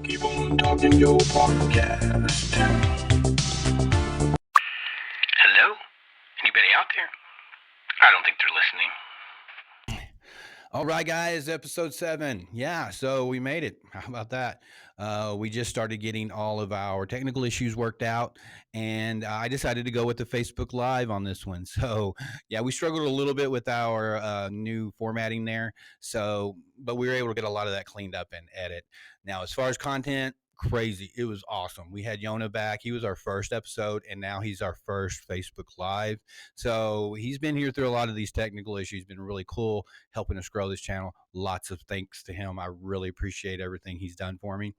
Keep on talking your podcast. Hello? Anybody out there? I don't think they're listening. All right, guys, episode 7. Yeah, so we made it. How about that? We just started getting all of our technical issues worked out, and I decided to go with the Facebook Live on this one. So, yeah, we struggled a little bit with our new formatting there. So, but we were able to get a lot of that cleaned up and edit. Now, as far as content, crazy. It was awesome. We had Yonah back. He was our first episode, and now he's our first Facebook Live. So he's been here through a lot of these technical issues. Been really cool helping us grow this channel. Lots of thanks to him. I really appreciate everything he's done for me.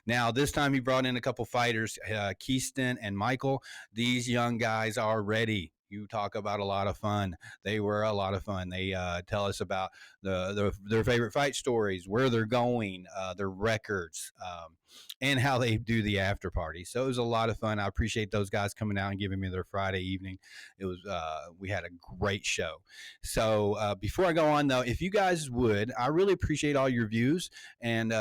Now, this time he brought in a couple fighters, Kestin and Michael. These young guys are ready. You talk about a lot of fun. They were a lot of fun. They tell us about their favorite fight stories, where they're going, their records, and how they do the after party. So it was a lot of fun. I appreciate those guys coming out and giving me their Friday evening. It was we had a great show. So before I go on, though, if you guys would, I really appreciate all your views, and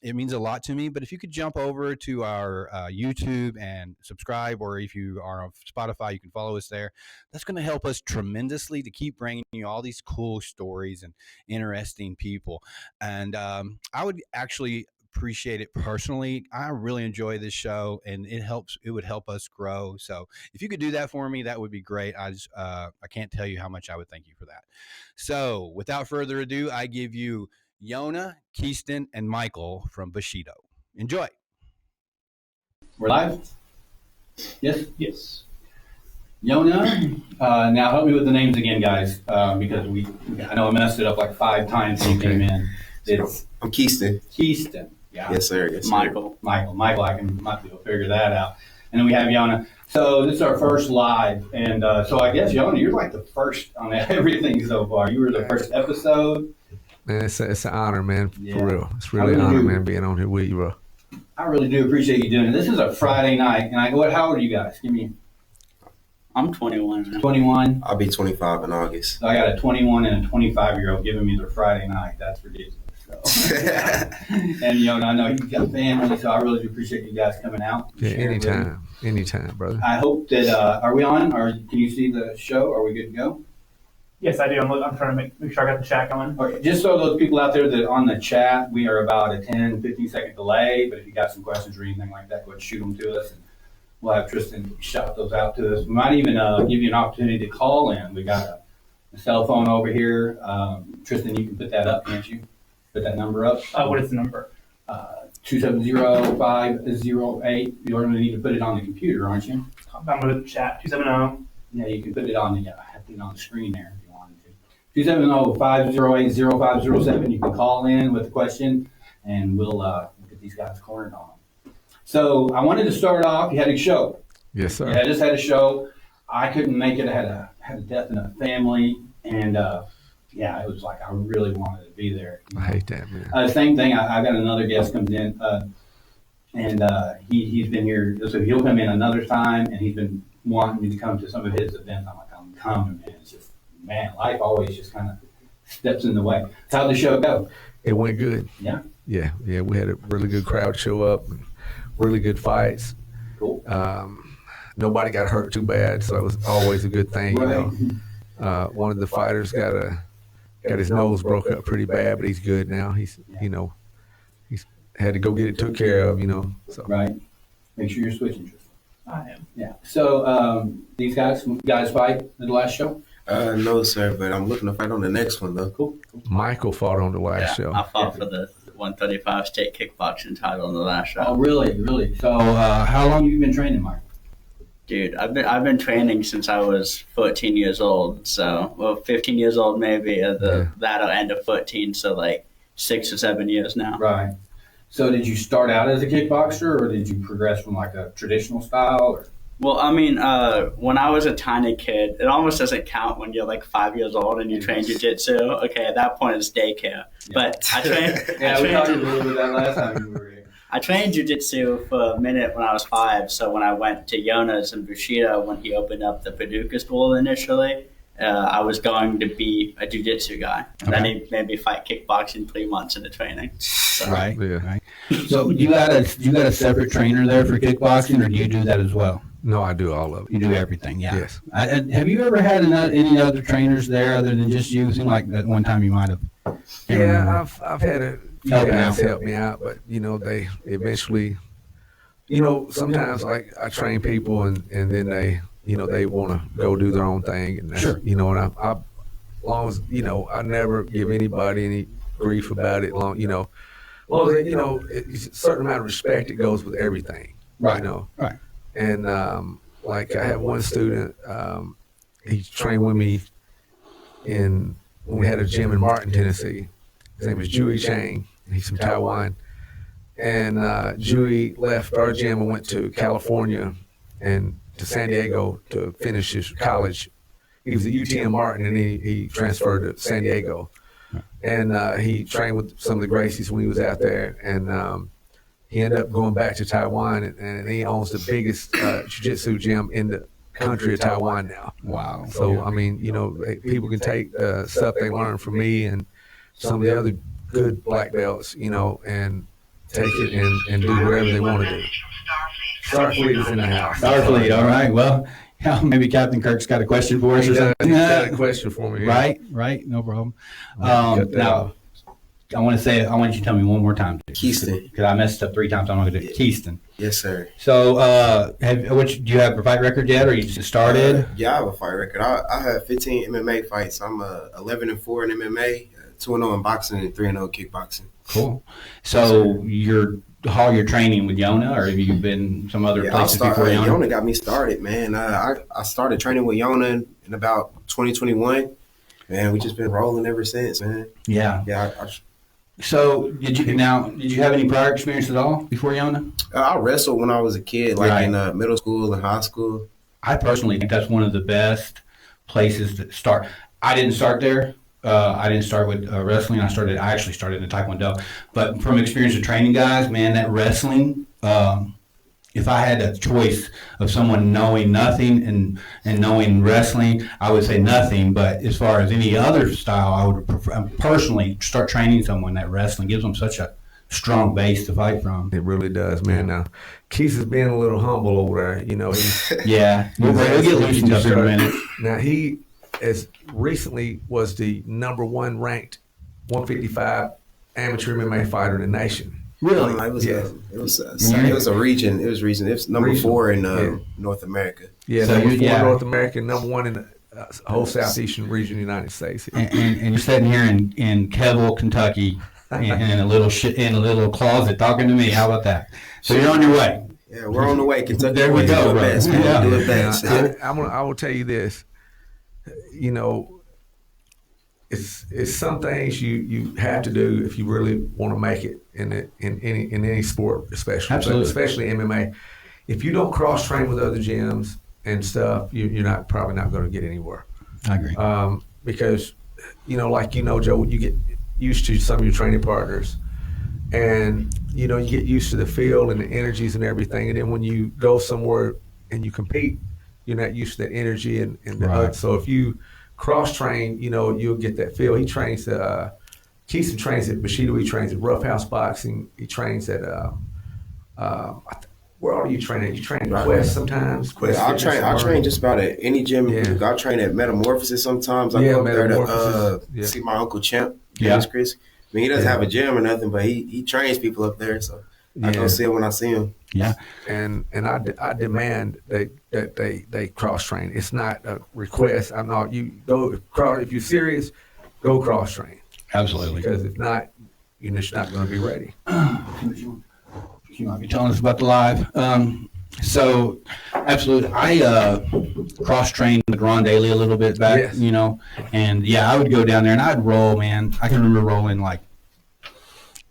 it means a lot to me. But if you could jump over to our YouTube and subscribe, or if you are on Spotify, you can follow us there. That's going to help us tremendously to keep bringing you all these cool stories and interesting people. And I would actually appreciate it personally. I really enjoy this show, and it would help us grow. So if you could do that for me, that would be great. I can't tell you how much I would thank you for that. So without further ado, I give you Yonah, Kestin, and Michael from Bushido. Enjoy. We're live? Yes? Yes. Yonah, now help me with the names again, guys, because I know I messed it up like 5 times when you came in. I'm Kestin. Kestin. Yeah. Yes, sir. Yes, sir. Michael, I might be able to figure that out. And then we have Yonah. So this is our first live, and so I guess, Yonah, you're like the first on everything so far. You were the first episode. Man, it's an honor, man, Yeah. for real. It's really an honor, man, being on here with you, bro. I really do appreciate you doing it. This is a Friday night, and how old are you guys? Give me I'm 21. Man. 21. I'll be 25 in August. So I got a 21 and a 25-year-old giving me their Friday night. That's ridiculous. So. And Yonah, I know you've got family, so I really do appreciate you guys coming out. Yeah, anytime, brother. I hope that, are we on? Or can you see the show? Are we good to go? Yes, I do. I'm trying to make sure I got the chat going. Okay, just so those people out there that on the chat, we are about a 10, 15-second delay, but if you got some questions or anything like that, go ahead and shoot them to us, and we'll have Tristan shout those out to us. We might even give you an opportunity to call in. We got a cell phone over here. Tristan, you can put that up, can't you? Put that number up. What is the number? 270-508. You're going to need to put it on the computer, aren't you? I'm with the chat. 270. Yeah, you can put it on the screen there if you wanted to. 270-508-0507. You can call in with a question, and we'll get these guys cornered on them. So I wanted to start off. You had a show. Yes, sir. Yeah, I just had a show. I couldn't make it. I had a death in a family, and it was like I really wanted to be there. I hate that, man. Same thing. I got another guest comes in, and he's been here. So he'll come in another time, and he's been wanting me to come to some of his events. I'm like, I'm coming, man. It's just, man, life always just kind of steps in the way. So how'd the show go? It went good. Yeah? Yeah. We had a really good crowd show up, and really good fights. Cool. Nobody got hurt too bad, so it was always a good thing. Right. You know, one of the fighters got his nose broke up pretty bad, but he's good now. He's had to go get it took care of. So. Right. Make sure you're switching, Tristan. I am. Yeah. So these guys fight at the last show? No, sir, but I'm looking to fight on the next one, though. Cool. Michael fought on the last show. I fought for the 135 state kickboxing title on the last show. Oh, really? So how long have you been training, Mike? Dude, I've been training since I was 14 years old. So, 15 years old maybe. That'll end at 14. So like 6 or 7 years now. Right. So did you start out as a kickboxer, or did you progress from like a traditional style? Or? Well, I mean, when I was a tiny kid, it almost doesn't count when you're like 5 years old and you train jiu-jitsu. Okay, at that point it's daycare. Yeah. But I trained. We talked a little bit that last time you were here. I trained jiu-jitsu for a minute when I was 5. So when I went to Yonah's in Bushido, when he opened up the Paducah school initially, I was going to be a jiu-jitsu guy. Okay. Then he made me fight kickboxing 3 months into training. So, Right. Yeah. Right. So you got a separate trainer there for kickboxing, or do you do that as well? No, I do all of it. You do everything, yeah. Yes. Have you ever had any other trainers there other than just you? It seemed like that one time you might have. Yeah, I've had a few Helping guys out. help me out, but they eventually, sometimes like I train people and then they want to go do their own thing, and that's, Sure. and I as long as I never give anybody any grief about it. Long as it's a certain amount of respect that goes with everything. Right. Right. And like I had one student, he trained with me when we had a gym in Martin, Tennessee. His name was Jui Chang, and he's from Taiwan. And Jui left our gym and went to California and to San Diego to finish his college. He was at UTM Martin, and he transferred to San Diego. And he trained with some of the Gracies when he was out there. And he ended up going back to Taiwan, and he owns the biggest jiu-jitsu gym in the country of Taiwan now. Wow. So, I mean, people can take stuff they learned from me and some of the other good black belts, and take it and do whatever they want to do. Starfleet is in the house. Starfleet. All right. Well, maybe Captain Kirk's got a question for us or something. He's got a question for me. Yeah. Right. No problem. Got that. Now, I want you to tell me one more time. Kestin. Because I messed up 3 times. I'm not going to do it. Kestin. Yes, sir. So, do you have a fight record yet, or you just started? Yeah, I have a fight record. I have 15 MMA fights. I'm 11-4 in MMA, 2-0 in boxing, and 3-0 kickboxing. Cool. So all your training with Yonah, or have you been some other places before Yonah? Yonah got me started, man. I started training with Yonah in about 2021, and we just been rolling ever since, man. Yeah. Yeah. So did you have any prior experience at all before Yonah? I wrestled when I was a kid, like Right. in middle school and high school. I personally think that's one of the best places to start. I didn't start there. I didn't start with wrestling. I actually started in Taekwondo. But from experience of training guys, man, that wrestling, if I had a choice of someone knowing nothing and knowing wrestling, I would say nothing. But as far as any other style, I would personally start training someone that wrestling gives them such a strong base to fight from. It really does, man. Now, Keith is being a little humble over there. He's Yeah. We'll get loosened up here in a minute. Now, he as recently was the #1 ranked 155 amateur MMA fighter in the nation. Really? It was Yes. it was a region. It was region. It was number Regional. 4 in Yeah. North America. Yeah, So #4 yeah. North America, #1 in the whole southeastern region of the United States. And you're sitting here in Keville, Kentucky, in a little closet talking to me. How about that? So you're on your way. Yeah, we're on the way. Kentucky. There we boys go, do it bro. best, man. Yeah. Do it best. I will tell you this. It's some things you have to do if you really want to make it in any sport, especially. Absolutely. But especially MMA. If you don't cross train with other gyms and stuff, you're probably not going to get anywhere. I agree. Because Joe, you get used to some of your training partners, and you get used to the feel and the energies and everything. And then when you go somewhere and you compete, you're not used to that energy and the Right. so if you cross train, you'll get that feel. He trains Kestin trains at Bushido. He trains at Rough House Boxing. He trains at where are you training? You train at Quest sometimes. But I train just about at any gym. Yeah. I train at Metamorphosis sometimes. I Yeah, go up there to Metamorphosis. see my uncle Champ, Yeah. James Chris. I mean, he doesn't have a gym or nothing, but he trains people up there. So I go see him when I see him. Yeah. And I demand that they cross train. It's not a request. I'm not. You go cross if you're serious. Go cross train, Absolutely. because if not, you're just not going to be ready. You might be telling us about the live. So, absolutely. I cross-trained the Grand Daily a little bit back, Yes. and yeah, I would go down there and I'd roll, man. I can remember rolling like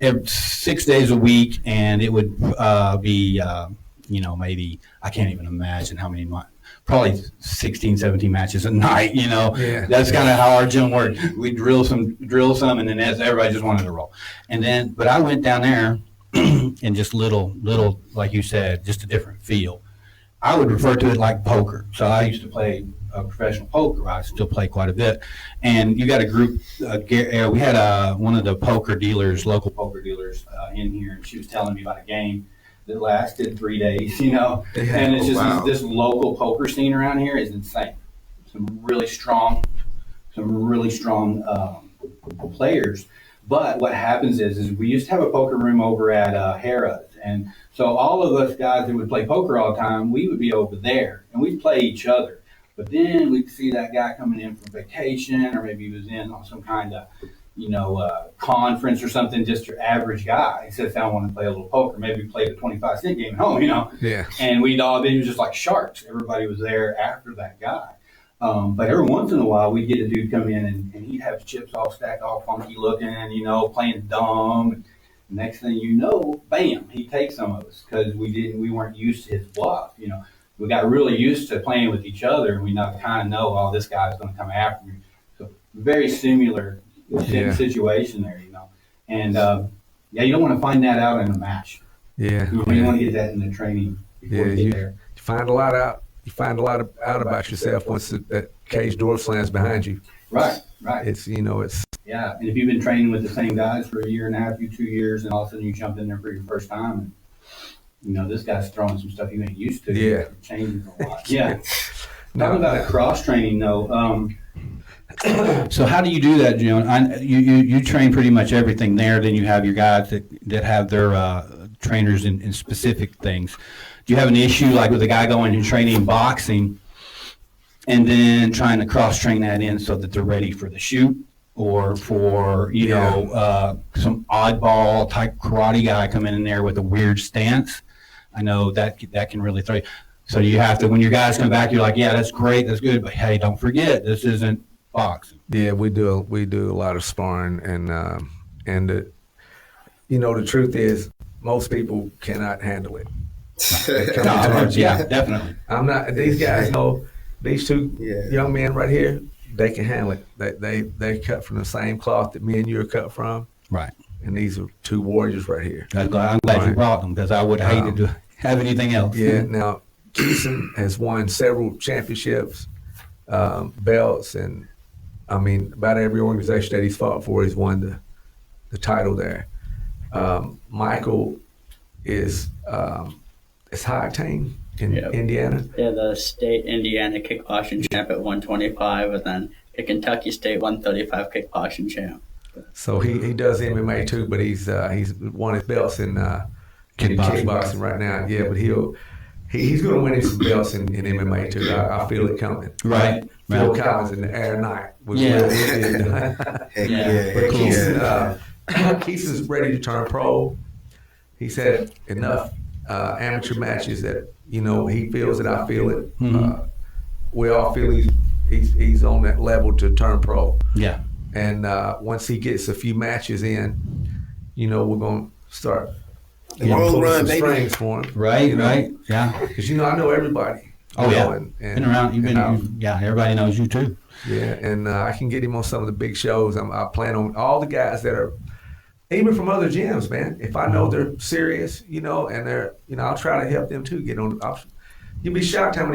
6 days a week, and it would be, maybe, I can't even imagine how many, probably 16, 17 matches a night, Yeah. That's kind of how our gym worked. We drill some, and then everybody just wanted to roll. But I went down there and just little, like you said, just a different feel. I would refer to it like poker. So I used to play professional poker. I still play quite a bit. And you got a group. We had one of the poker dealers, local poker dealers, in here, and she was telling me about a game that lasted 3 days. And it's just this local poker scene around here is insane. Some really strong players. But what happens is we used to have a poker room over at Harrah's, and so all of us guys that would play poker all the time, we would be over there, and we'd play each other. But then we'd see that guy coming in from vacation, or maybe he was in on some kind of, conference or something, just your average guy. He says, I want to play a little poker. Maybe we played a 25-cent game at home, Yeah. And it was just like sharks. Everybody was there after that guy. But every once in a while, we'd get a dude come in and he'd have chips all stacked, all funky looking, playing dumb. And next thing you know, bam, he takes some of us because we weren't used to his bluff. We got really used to playing with each other, and we kind of know, oh, this guy's going to come after me. So very similar situation there, And you don't want to find that out in a match. Yeah. You want to get that in the training before you get there. You find a lot out. You find a lot out about yourself once that cage door slams behind you. Right. It's. Yeah, and if you've been training with the same guys for a year and a half, 2 years, and all of a sudden you jump in there for your first time, and this guy's throwing some stuff you ain't used to. Yeah. It changes a lot. Yeah. Talking about cross training though. So how do you do that, June? You train pretty much everything there. Then you have your guys that have their trainers in specific things. Do you have an issue like with a guy going and training boxing and then trying to cross train that in so that they're ready for the shoot, or for some oddball type karate guy coming in there with a weird stance? I know that can really throw you. So you have to, when your guys come back, you're like, yeah, that's great, that's good, but hey, don't forget, this isn't boxing. Yeah, we do a lot of sparring, and the truth is most people cannot handle it. Yeah, definitely. I'm not. These guys know. These two young men right here, they can handle it. They cut from the same cloth that me and you are cut from. Right. And these are two warriors right here. I'm glad you brought them, because I would hate to have anything else. Yeah. Now, Kestin has won several championships, belts, and about every organization that he's fought for, he's won the title there. Michael is high octane in Indiana. Yeah, the state Indiana kickboxing champ at 125, and then the Kentucky State 135 kickboxing champ. So he does MMA too, but he's won his belts in kickboxing right now. Yeah, but he's going to win some belts in MMA too. I feel it coming. Right. Phil Collins in the air night. Heck yeah. Kestin's ready to turn pro. He's had enough amateur matches that he feels it. I feel it. Mm-hmm. We all feel he's on that level to turn pro. Yeah. And once he gets a few matches in, we're gonna start pulling some strings for him. Right. Yeah. Because I know everybody. Oh yeah. And been around. Everybody knows you too. Yeah, and I can get him on some of the big shows. I plan on all the guys that are, even from other gyms, man. If I know they're serious, and they're, I'll try to help them too get on. You'd be shocked how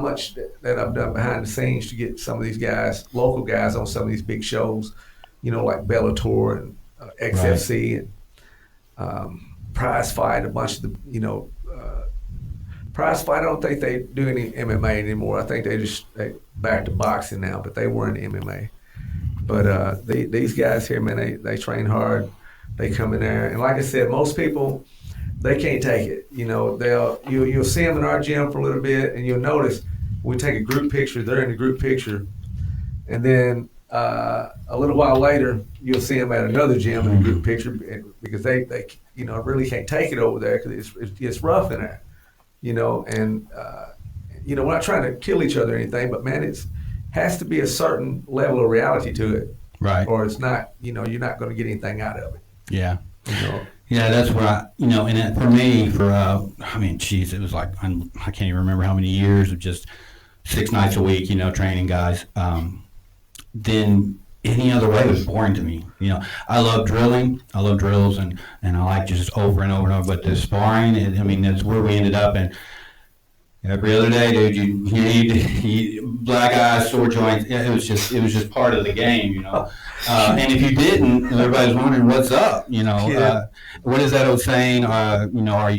much that I've done behind the scenes to get some of these guys, local guys, on some of these big shows, like Bellator and XFC and Prize Fight. A bunch of the, Prize Fight. I don't think they do any MMA anymore. I think they back to boxing now, but they weren't MMA. But these guys here, man, they train hard. They come in there, and like I said, most people, they can't take it. You'll see them in our gym for a little bit, and you'll notice we take a group picture. They're in the group picture, and then a little while later, you'll see them at another gym in a group picture, because they really can't take it over there because it's rough in there. And we're not trying to kill each other or anything, but man, it has to be a certain level of reality to it, right? Or it's not. You're not going to get anything out of it. Yeah. Yeah, that's where and for me, it was like, I can't even remember how many years of just 6 nights a week, training guys. Then any other way was boring to me. I love drilling. I love drills, and I like just over and over and over. But the sparring, that's where we ended up. And Every other day, dude, you black eyes, sore joints. Yeah, it was just part of the game, you know. And if you didn't, everybody's wondering what's up, you know. What is that old saying? You know,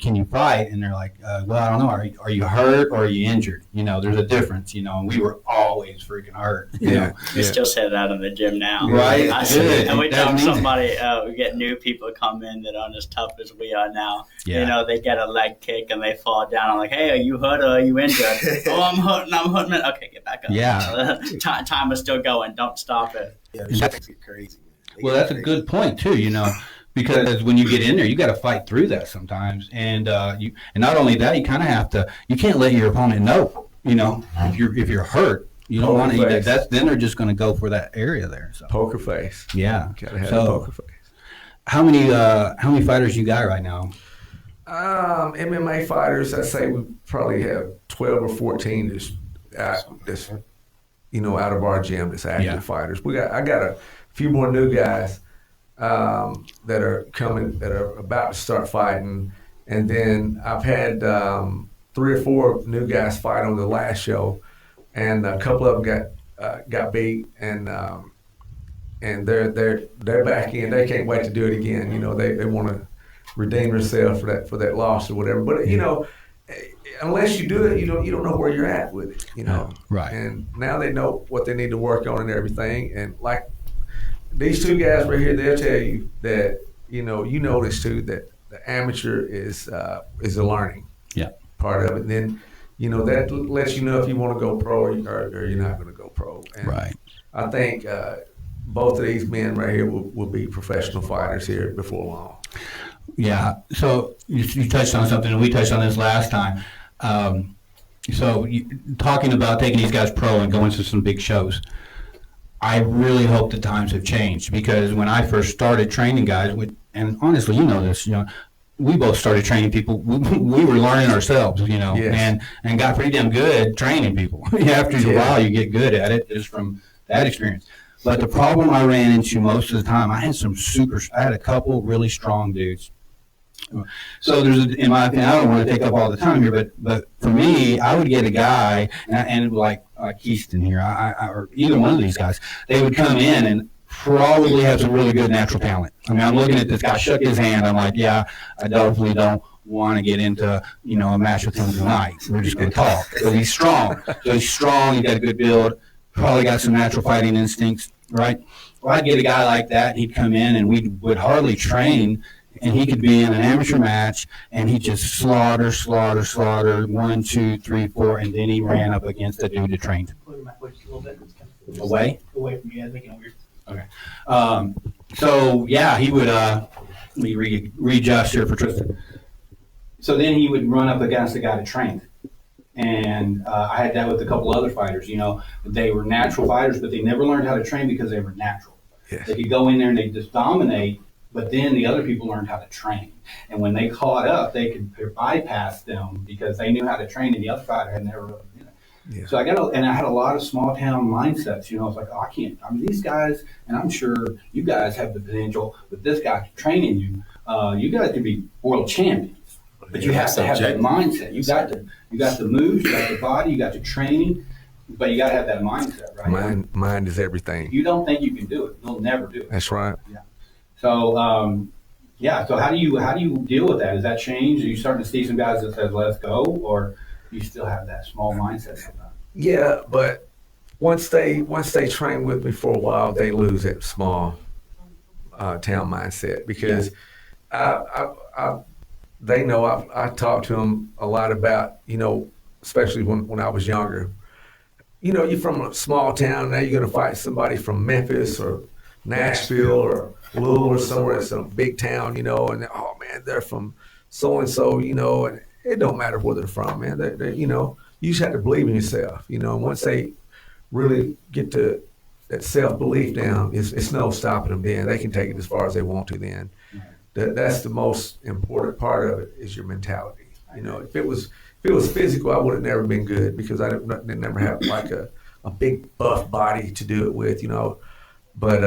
can you fight? And they're like, well, I don't know. Are you hurt or are you injured? You know, there's a difference, you know. And we were always freaking hurt. You know? We still say that in the gym now. Right. And we tell somebody, we get new people come in that aren't as tough as we are now. Yeah. You know, they get a leg kick and they fall down. I'm like, hey, are you hurt or are you injured? Oh, I'm hurting. Okay, get back up. Yeah. Time is still going. Don't stop it. Yeah, that's crazy. Well, that's a good point too, you know, because when you get in there, you got to fight through that sometimes, and and not only that, you kind of have to. You can't let your opponent know, you know, if you're hurt, you don't want to. Then they're just going to go for that area there. So. Poker face. Yeah. Gotta have a poker face. How many fighters you got right now? MMA fighters, I say we probably have 12 or 14 that's you know, out of our gym that's active fighters. I got a few more new guys that are coming, that are about to start fighting, and then I've had 3 or 4 new guys fight on the last show, and a couple of them got beat, and they're back in. They can't wait to do it again. You know, they want to redeem themselves for that loss or whatever. But you know, unless you do it, you don't know where you're at with it. You know, right? And now they know what they need to work on and everything. And like these 2 guys right here, they'll tell you that you notice too that the amateur is a learning part of it. And then you know that lets you know if you want to go pro or you're not going to go pro. And right. I think both of these men right here will be professional fighters here before long. Yeah. So you touched on something, and we touched on this last time. Talking about taking these guys pro and going to some big shows, I really hope the times have changed, because when I first started training guys, and honestly, you know this, you know, we both started training people. We were learning ourselves, you know, and got pretty damn good training people. After a while, you get good at it just from that experience. But the problem I ran into most of the time, I had a couple really strong dudes. So in my opinion, I don't want to take up all the time here, but for me, I would get a guy, and like Kestin here, or either one of these guys, they would come in and probably have some really good natural talent. I mean, I'm looking at this guy, shook his hand, I'm like, yeah, I definitely don't want to get into, you know, a match with him tonight. We're just going to talk. But he's strong. So he's strong, he's got a good build, probably got some natural fighting instincts, right? Well, I'd get a guy like that, he'd come in, and we would hardly train, and he could be in an amateur match, and he'd just slaughter, 1, 2, 3, 4, and then he ran up against a dude that trained. Away Away from you, guys making it weird. Okay. So yeah, he would let me readjust here for Tristan. So then he would run up against the guy that trained. And I had that with a couple other fighters. You know, they were natural fighters, but they never learned how to train because they were natural. Yes. They could go in there and they just dominate, but then the other people learned how to train. And when they caught up, they could bypass them because they knew how to train, and the other fighter had never really done it. Yeah. So I had a lot of small town mindsets. You know, it's like, oh, I can't. I mean, these guys, and I'm sure you guys have the potential with this guy training you. You guys could be world champions. But you have to have that mindset. You got the moves, you got the body, you got the training, but you got to have that mindset, right? Mind is everything. If you don't think you can do it, you'll never do it. That's right. Yeah. So, So how do you deal with that? Has that changed? Are you starting to see some guys that says "let's go," or you still have that small mindset sometimes? Yeah, but once they train with me for a while, they lose that small town mindset because they know I talk to them a lot about, you know, especially when I was younger. You know, you're from a small town, now you're going to fight somebody from Memphis or Nashville or Louisville or somewhere in some big town, you know, and oh man, they're from so-and-so, you know, and it don't matter where they're from, man. They're, you know, you just have to believe in yourself, you know, and once they really get to that self-belief down, it's no stopping them then. They can take it as far as they want to then. That's the most important part of it is your mentality. You know, if it was physical, I would have never been good because I didn't never have like a big buff body to do it with, you know. But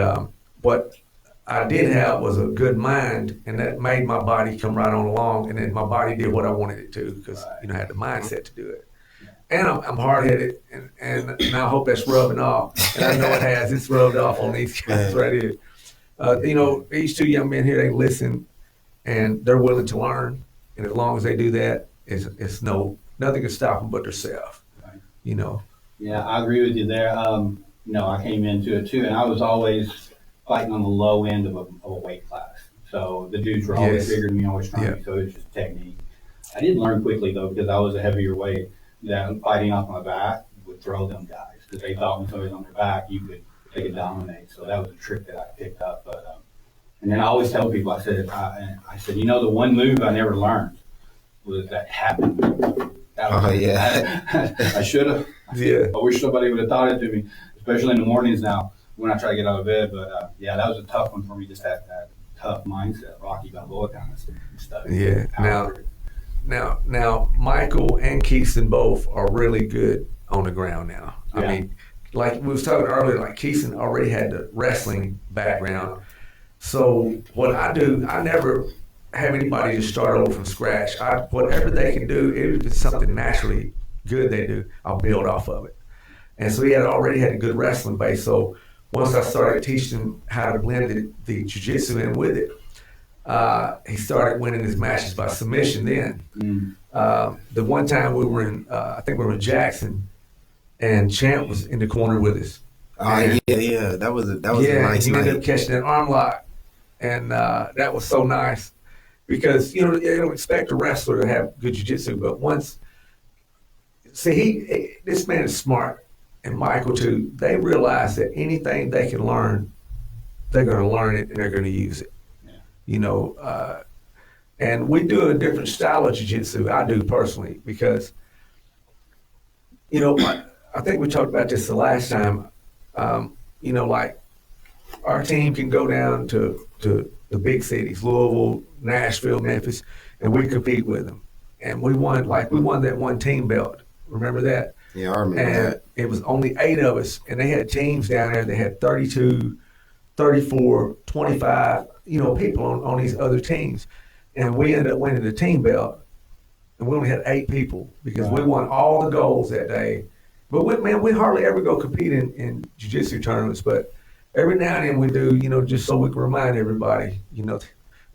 I did have was a good mind, and that made my body come right on along, and then my body did what I wanted it to because I had the mindset to do it. And I'm hard-headed, and I hope that's rubbing off. And I know it has. It's rubbed off on these guys right here. These two young men here, they listen, and they're willing to learn. And as long as they do that, it's nothing can stop them but themselves. Right. Yeah, I agree with you there. I came into it too, and I was always fighting on the low end of a weight class. So the dudes were always bigger than me, always stronger, so it was just technique. I did learn quickly though, because I was a heavier weight, that fighting off my back would throw them guys, because they thought when somebody's on their back, they could dominate. So that was a trick that I picked up. But and then I always tell people, I said, the one move I never learned was that happened. I should have. Yeah. I wish somebody would have taught it to me, especially in the mornings now when I try to get out of bed. But that was a tough one for me, just that tough mindset, Rocky Balboa kind of stuff. Yeah. Now, Michael and Kestin both are really good on the ground now. I mean, like we was talking earlier, like Kestin already had the wrestling background. So what I do, I never have anybody just start over from scratch. Whatever they can do, if it's something naturally good they do, I'll build off of it. And so he already had a good wrestling base. So once I started teaching him how to blend the jiu-jitsu in with it, he started winning his matches by submission then. The one time we were in, I think we were in Jackson, and Champ was in the corner with us. That was a nice he night. ended up catching an arm lock, and that was so nice because you don't expect a wrestler to have good jiu-jitsu, but this man is smart, and Michael too. They realize that anything they can learn, they're going to learn it and they're going to use it. And we do a different style of jiu-jitsu. I do personally because, I think we talked about this the last time. Like our team can go down to the big cities, Louisville, Nashville, Memphis, and we compete with them. And we won that one team belt. Remember that? Yeah, I remember and that. It was only 8 of us, and they had teams down there. They had 32, 34, 25, people on these other teams. And we ended up winning the team belt, and we only had 8 people because we won all the goals that day. But we hardly ever go compete in jiu-jitsu tournaments, but every now and then we do, just so we can remind everybody,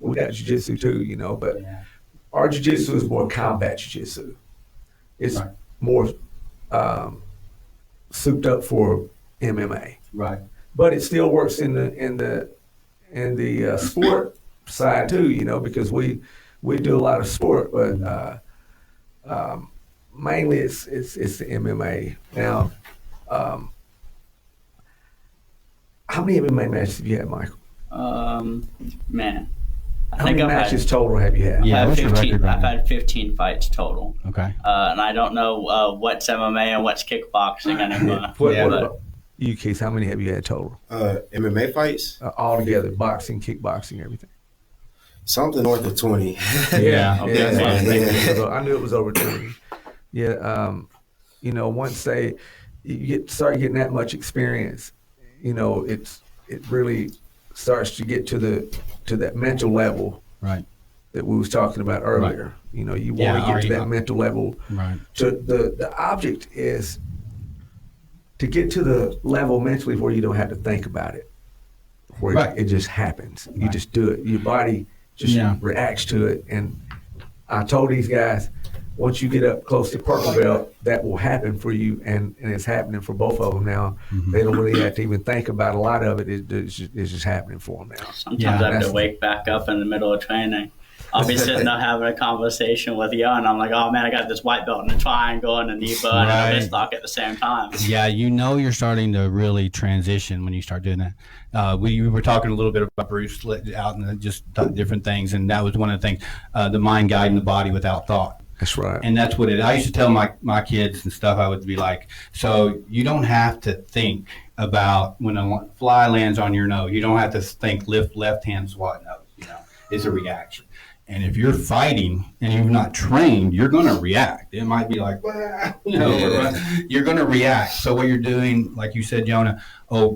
we got jiu-jitsu too, but our jiu-jitsu is more combat jiu-jitsu. It's more souped up for MMA. Right. But it still works in the sport side too, because we do a lot of sport, but mainly it's the MMA. Now, how many MMA matches have you had, Michael? Man. How many matches total have you had? Yeah, what's your record right I've now? had 15 fights total. Okay. And I don't know what's MMA and what's kickboxing anymore. What about you, Keith? How many have you had total? MMA fights? All together, boxing, kickboxing, everything. Something north of 20. Yeah. that's what I'm thinking. I knew it was over 20. Yeah. Once you start getting that much experience, it really starts to get to that mental level, Right. that we was talking about earlier. You want to get to that mental level. Right. So the object is to get to the level mentally where you don't have to think about it, where it just happens. You just do it. Your body just reacts to it. And I told these guys, once you get up close to purple belt, that will happen for you, and it's happening for both of them now. Mm-hmm. They don't really have to even think about a lot of it. It's just happening for them now. Sometimes I have to wake back up in the middle of training. I'll be sitting there having a conversation with Yonah, and I'm like, oh man, I got this white belt and a triangle and a knee bar and a fist lock at the same time. Yeah, you're starting to really transition when you start doing that. We were talking a little bit about Bruce out and just different things, and that was one of the things, the mind guiding the body without thought. That's right. And that's what I used to tell my kids and stuff. I would be like, so you don't have to think about when a fly lands on your nose. You don't have to think lift left hand, squat nose. It's a reaction. And if you're fighting and you've not trained, you're going to react. It might be like, well, you're going to react. So what you're doing, like you said, Yonah,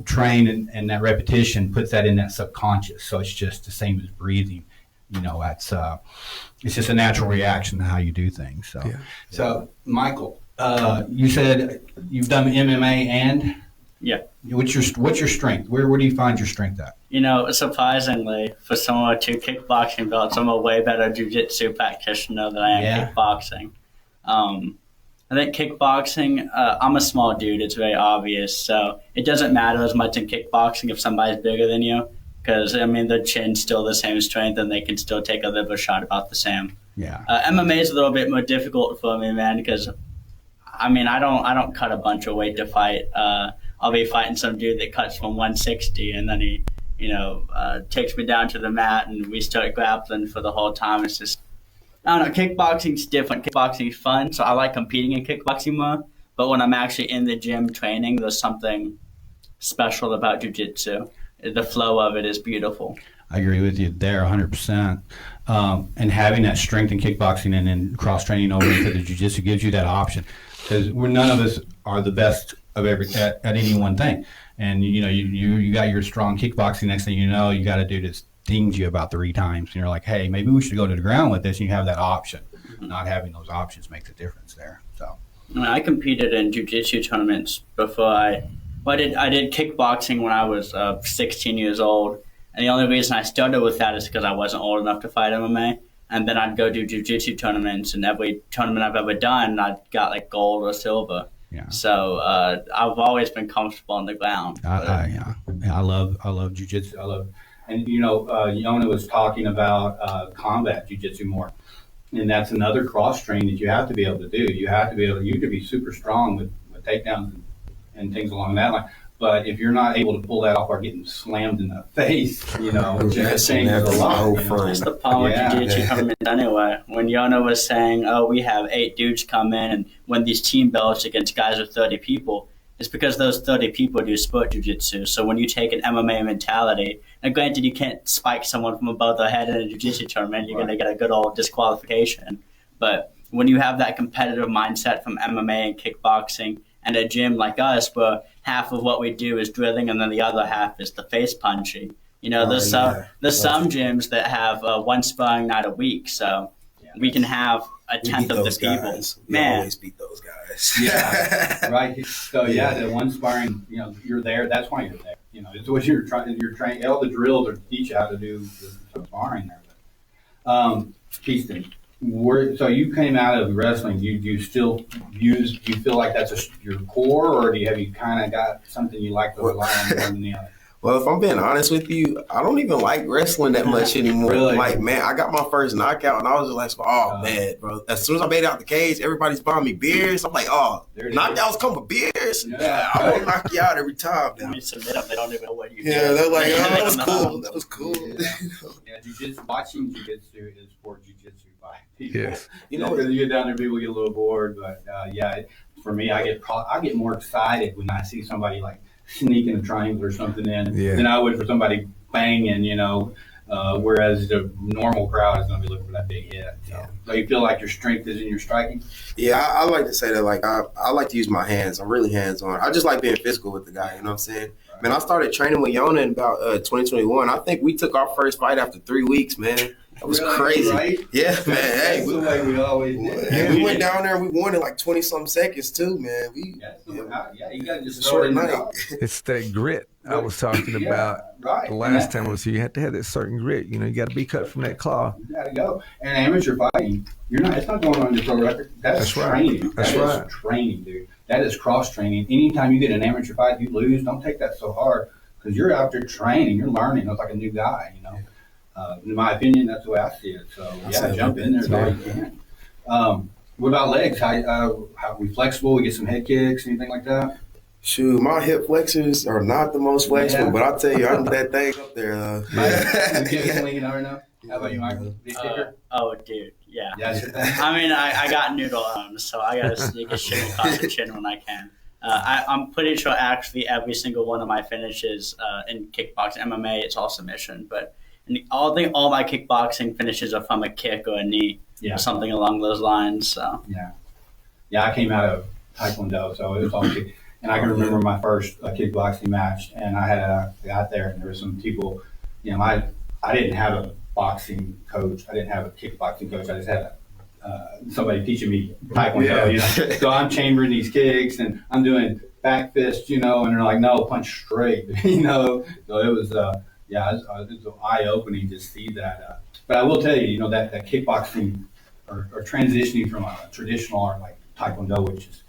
train and that repetition puts that in that subconscious. So it's just the same as breathing. That's it's just a natural reaction to how you do things. So, So Michael, you said you've done MMA and What's your strength? Where do you find your strength at? Surprisingly, for someone with 2 kickboxing belts, I'm a way better jiu-jitsu practitioner than I am kickboxing. I think kickboxing, I'm a small dude, it's very obvious, so it doesn't matter as much in kickboxing if somebody's bigger than you, because, the chin's still the same strength and they can still take a liver shot about the same. Yeah. MMA is a little bit more difficult for me, man, because, I don't cut a bunch of weight to fight. I'll be fighting some dude that cuts from 160, and then he, takes me down to the mat, and we start grappling for the whole time. It's just, I don't know, kickboxing's different. Kickboxing's fun, so I like competing in kickboxing more. But when I'm actually in the gym training, there's something special about jiu-jitsu. The flow of it is beautiful. I agree with you there 100%. And having that strength in kickboxing and then cross-training over into the jiu-jitsu gives you that option. Because none of us are the best of at any one thing. And, you got your strong kickboxing. Next thing you know, you got a dude that stings you about 3 times. And you're like, hey, maybe we should go to the ground with this. And you have that option. Not having those options makes a difference there. So I competed in jiu-jitsu tournaments before I did kickboxing when I was 16 years old. And the only reason I started with that is because I wasn't old enough to fight MMA. And then I'd go do jiu-jitsu tournaments, and every tournament I've ever done, I got like gold or silver. Yeah. So I've always been comfortable on the ground. I love jiu-jitsu. And Yonah was talking about combat jiu-jitsu more, and that's another cross train that you have to be able to do. You have to be able. You could be super strong with takedowns and things along that line. But if you're not able to pull that off or getting slammed in the face, that changes a lot. That's the problem with jiu-jitsu tournaments anyway. When Yonah was saying, we have 8 dudes come in and win these team belts against guys with 30 people, it's because those 30 people do sport jiu-jitsu. So when you take an MMA mentality, and granted you can't spike someone from above their head in a jiu-jitsu tournament, you're going to get a good old disqualification. But when you have that competitive mindset from MMA and kickboxing, and a gym like us where half of what we do is drilling and then the other half is the face punching. There's some gyms that have 1 sparring night a week, so we can have a tenth of the people. We always beat those guys. Yeah, right. So the 1 sparring, you're there. That's why you're there. It's what you're trying. All the drills are teach you how to do the sparring there. But, Kestin, so you came out of wrestling. Do you still do you feel like that's your core, or have you kind of got something you like to rely on more than the other? Well, if I'm being honest with you, I don't even like wrestling that much anymore. Really? Like, man, I got my first knockout, and I was just like, man, bro. As soon as I made it out the cage, everybody's buying me beers. I'm like, knockouts come with beers? Yeah. I want to knock you out every time. When you submit them, they don't even know what you do. Yeah, they're like, that was cool. That was cool. Watching jiu-jitsu is for jiu-jitsu by people. Yes. Because you get down there, people get a little bored. But, for me, I get more excited when I see somebody, like, sneaking a triangle or something in than I would for somebody banging, whereas the normal crowd is going to be looking for that big hit. So you feel like your strength is in your striking? Yeah, I like to say that, like, I like to use my hands. I'm really hands-on. I just like being physical with the guy, you know what I'm saying? Right. Man, I started training with Yonah in about 2021. I think we took our first fight after 3 weeks, man. That was crazy. Right? Yeah, man. That's the way we always did. And we went down there and we won in like 20-something seconds, too, man. You got to just short night. It's that grit I was talking about the last time. Was you have to have that certain grit. You got to be cut from that claw. You got to go. And amateur fighting, it's not going on your pro record. That's training. Right. That's right. Is training, dude. That is cross training. Anytime you get an amateur fight, you lose. Don't take that so hard because you're out there training. You're learning. It's like a new guy, In my opinion, that's the way I see it. So, jump in there as all you can. What about legs? How we flexible? We get some head kicks, anything like that? Shoot, my hip flexors are not the most flexible, but I'll tell you, I'm that thing up there. You never know. How about you, Michael? Big kicker? Dude, yeah. I got noodle arms, so I got to sneak a shin across the chin when I can. I'm pretty sure actually every single one of my finishes in kickboxing, MMA, it's all submission, but And I think all my kickboxing finishes are from a kick or a knee Yeah. or something along those lines. So Yeah, I came out of Taekwondo, so it was all kick. And I can remember my first kickboxing match, and I got there, and there were some people, I didn't have a boxing coach. I didn't have a kickboxing coach. I just had somebody teaching me Taekwondo. So I'm chambering these kicks, and I'm doing back fists, and they're like, no, punch straight, So it was, it was eye-opening to see that. But I will tell you, that kickboxing or transitioning from a traditional art like Taekwondo, which is,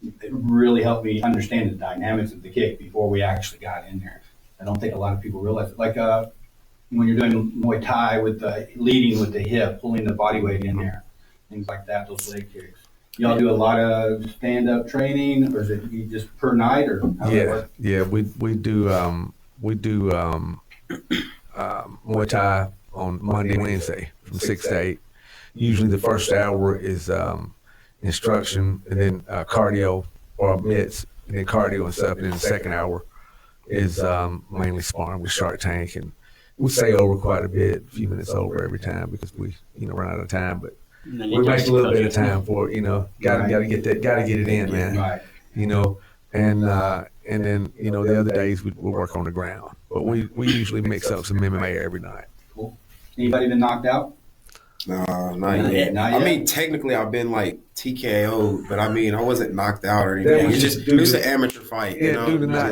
it really helped me understand the dynamics of the kick before we actually got in there. I don't think a lot of people realize it. Like when you're doing Muay Thai with leading with the hip, pulling the body weight in there, things like that, those leg kicks. Y'all do a lot of stand-up training, or is it just per night, or how does it work? Yeah, we do Muay Thai on Monday, Wednesday from 6 to 8. Usually the first hour is instruction, and then cardio or mitts, and then cardio and stuff. And then the second hour is mainly sparring with Shark Tank, and we stay over quite a bit, a few minutes over every time because we run out of time. But we make a little bit of time for it. Gotta get it in, man. Right. And then the other days we work on the ground, but we usually mix up some MMA every night. Cool. Anybody been knocked out? No, not yet. Not I yet? mean, technically, I've been like TKO'd, but I mean, I wasn't knocked out or anything. It was an amateur fight. Due to not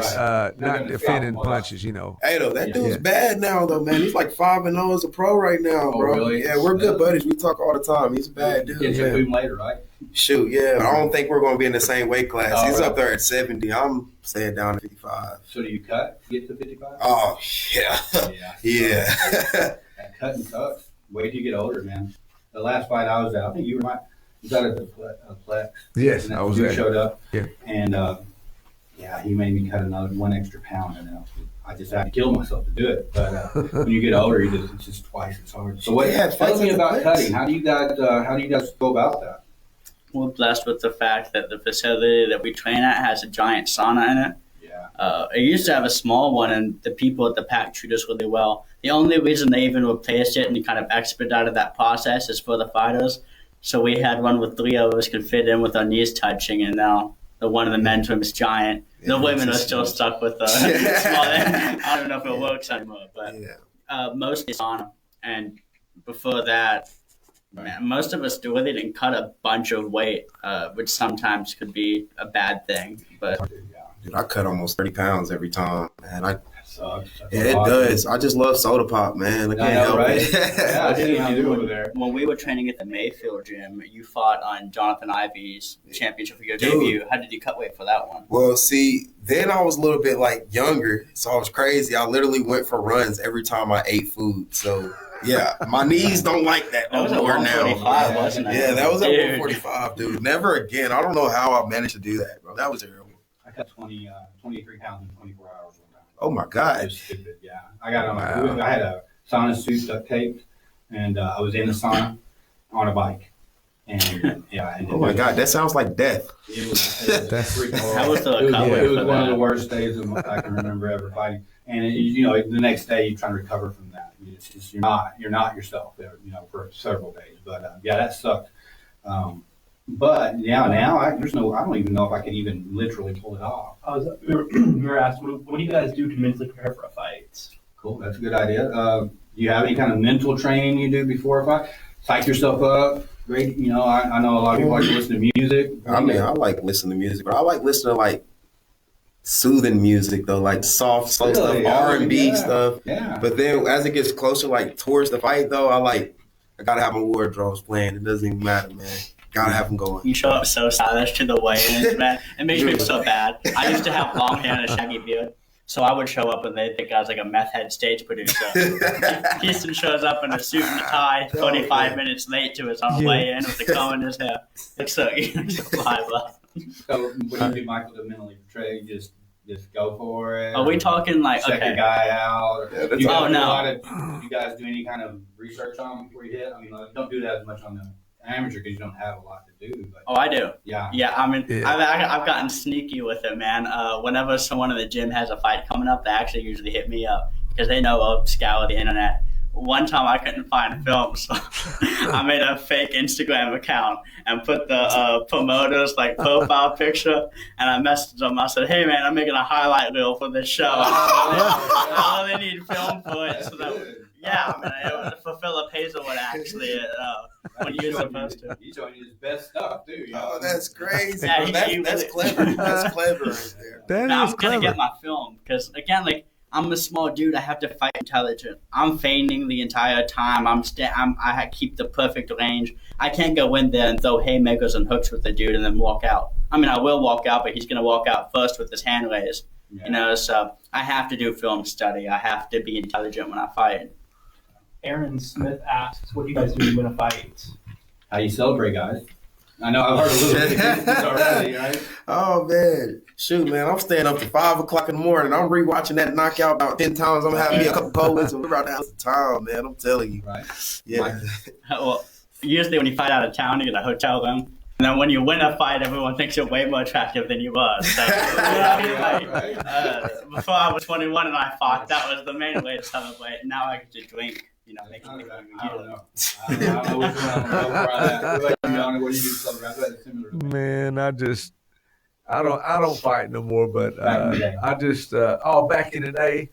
Right. defending Southpaw. punches, Hey, though, that dude's bad now, though, man. He's like 5-0 as a pro right now, Oh, bro. really? Yeah, we're good buddies. We talk all the time. He's a bad dude. Get man. to him later, right? Shoot, yeah. I don't think we're going to be in the same weight class. Oh, He's right. up there at 70. I'm staying down at 55. So do you cut to get to 55? Oh, yeah. Yeah. That cutting sucks. Wait till you get older, man. The last fight I was at, I think you were at the Plex. Yes, And I that was dude there. showed up. Yeah. And he made me cut another 1 extra pound, and I just had to kill myself to do it. But when you get older, it's just twice as hard. So tell me about cutting. How do you guys go about that? we're blessed with the fact that the facility that we train at has a giant sauna in it. It used to have a small one, and the people at the pack treat us really well. The only reason they even replaced it and kind of expedited that process is for the fighters. So we had one with 3 of us could fit in with our knees touching, and now the one in the men's room is giant. The women are still stuck with the small end. I don't know if it works anymore, but mostly sauna. And before that, man, most of us really didn't cut a bunch of weight, which sometimes could be a bad thing. But Dude, I cut almost 30 pounds every time, man. Sucks. It does. I just love soda pop, man. I can't help right? it. Yeah, I see how you do over there. when we were training at the Mayfield gym, you fought on Jonathan Ivy's championship for your Dude. debut. How did you cut weight for that one? Well, see, then I was a little bit like younger, so I was crazy. I literally went for runs every time I ate food. So yeah, my knees don't like that That was no at more 145, now. wasn't it? Yeah, that was at Dude. 145, dude. Never again. I don't know how I managed to do that, bro. That was terrible. I cut 23 pounds in 24 hours one time. Oh my It God. was stupid, yeah. I had a sauna suit duct taped, and I was in the sauna on a bike. And Oh my God, that sounds like death. It was freaking How horrible. was the It cut weight was for one of that? the worst days I can remember ever fighting. And the next day you're trying to recover from that. It's just you're not yourself there, for several days. But that sucked. But now I don't even know if I could even literally pull it off. We were asked, what do you guys do to mentally prepare for a fight? Cool, that's a good idea. Do you have any kind of mental training you do before a fight? Psych yourself up. Great, I know a lot of people like to listen to music. I mean, I like listening to music, but I like listening to like soothing music though, like soft, slow Really? stuff, R&B Yeah. stuff. Yeah. But then as it gets closer, like towards the fight though, I gotta have my wardrobes playing. It doesn't even matter, man. Gotta have them going. You show up so stylish to the weigh-ins, man. It makes me feel so bad. I used to have long hair and a shaggy beard, so I would show up and they'd think I was like a meth head stage producer. Houston shows up in a suit and a tie, 45 minutes late to his own weigh-in with a comb in his hair. Looks so live up. So what do you do, Michael, to mentally portray? Just go for it? Are we talking like, Check okay. the guy out? Yeah, that's You all. guys do Oh, no. a lot of- you guys do any kind of research on them before you hit? I mean, don't do that as much on the amateur because you don't have a lot to do. But Oh, I do. yeah. Yeah, I mean, Yeah. I've gotten sneaky with it, man. Whenever someone in the gym has a fight coming up, they actually usually hit me up because they know I'll scour the internet one time I couldn't find film, so I made a fake Instagram account and put the promoter's like profile picture, and I messaged them. I said, "Hey man, I'm making a highlight reel for this show. I really need film for it." So that, yeah, I mean, it was to fulfill a Hazelwood actually when you were supposed to. He's showing you his best stuff too. You know? Oh, that's crazy. Yeah, That's clever. That's clever right there. I'm gonna get my film because again, like I'm a small dude. I have to fight intelligent. I'm feigning the entire time. I keep the perfect range. I can't go in there and throw haymakers and hooks with the dude and then walk out. I mean, I will walk out, but he's gonna walk out first with his hand raised. Yeah. You know, so I have to do film study. I have to be intelligent when I fight. Aaron Smith asks, "What do you guys do to win a fight?" How you celebrate, guys? I know I've heard a little bit of this already, right? Oh man, shoot, man! I'm staying up to 5 o'clock in the morning. I'm rewatching that knockout about 10 times. I'm having me a couple colas, and we're about to have some time, man. I'm telling you, right? Yeah. Well, usually when you fight out of town, you get a hotel room. And then when you win a fight, everyone thinks you're way more attractive than you were. So, before I was 21 and I fought, that was the main way to celebrate. Now I get to drink, you know, make me I don't know. I don't know which one I'm going to Yonah, what do you do to celebrate? Man, I don't fight no more, but I just back in the day,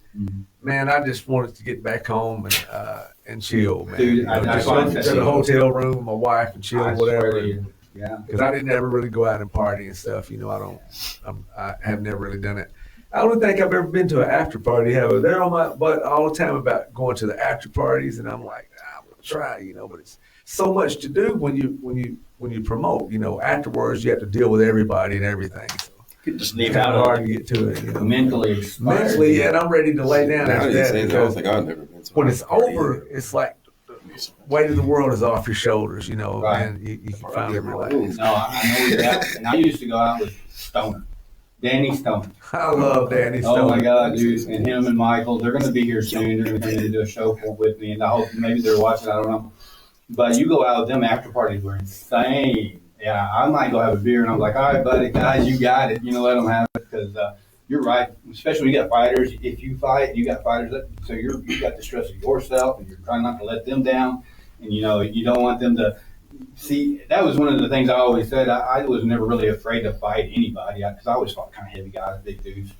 man, I just wanted to get back home and chill, man. Dude, just go to the hotel room with my wife and chill, whatever. Yeah, because I didn't ever really go out and party and stuff. You know, I have never really done it. I don't think I've ever been to an after party. They're on my butt all the time about going to the after parties, and I'm like, I want to try, you know, but it's so much to do when you promote. You know, afterwards you have to deal with everybody and everything. So you just leave it's kind out of hard to get to it. You know? Mentally, yeah, and I'm ready to lay down after that. Because I've never been to when it's over, it's like weight of the world is off your shoulders, you know, right. And you can finally relax. No, I know that. And I used to go out with Stoner. Danny Stoner. I love Danny Stoner. Oh my God, dude. And him and Michael, they're going to be here soon. They're going to do a show with me. And I hope maybe they're watching, I don't know. But you go out with them, after parties were insane. Yeah, I might go have a beer and I'm like, all right, buddy, guys, you got it. You know, let them have it because you're right. Especially when you got fighters. If you fight, you got fighters. So you got the stress of yourself and you're trying not to let them down. And, you know, you don't want them to see. That was one of the things I always said. I was never really afraid to fight anybody because I always fought kind of heavy guys, big dudes.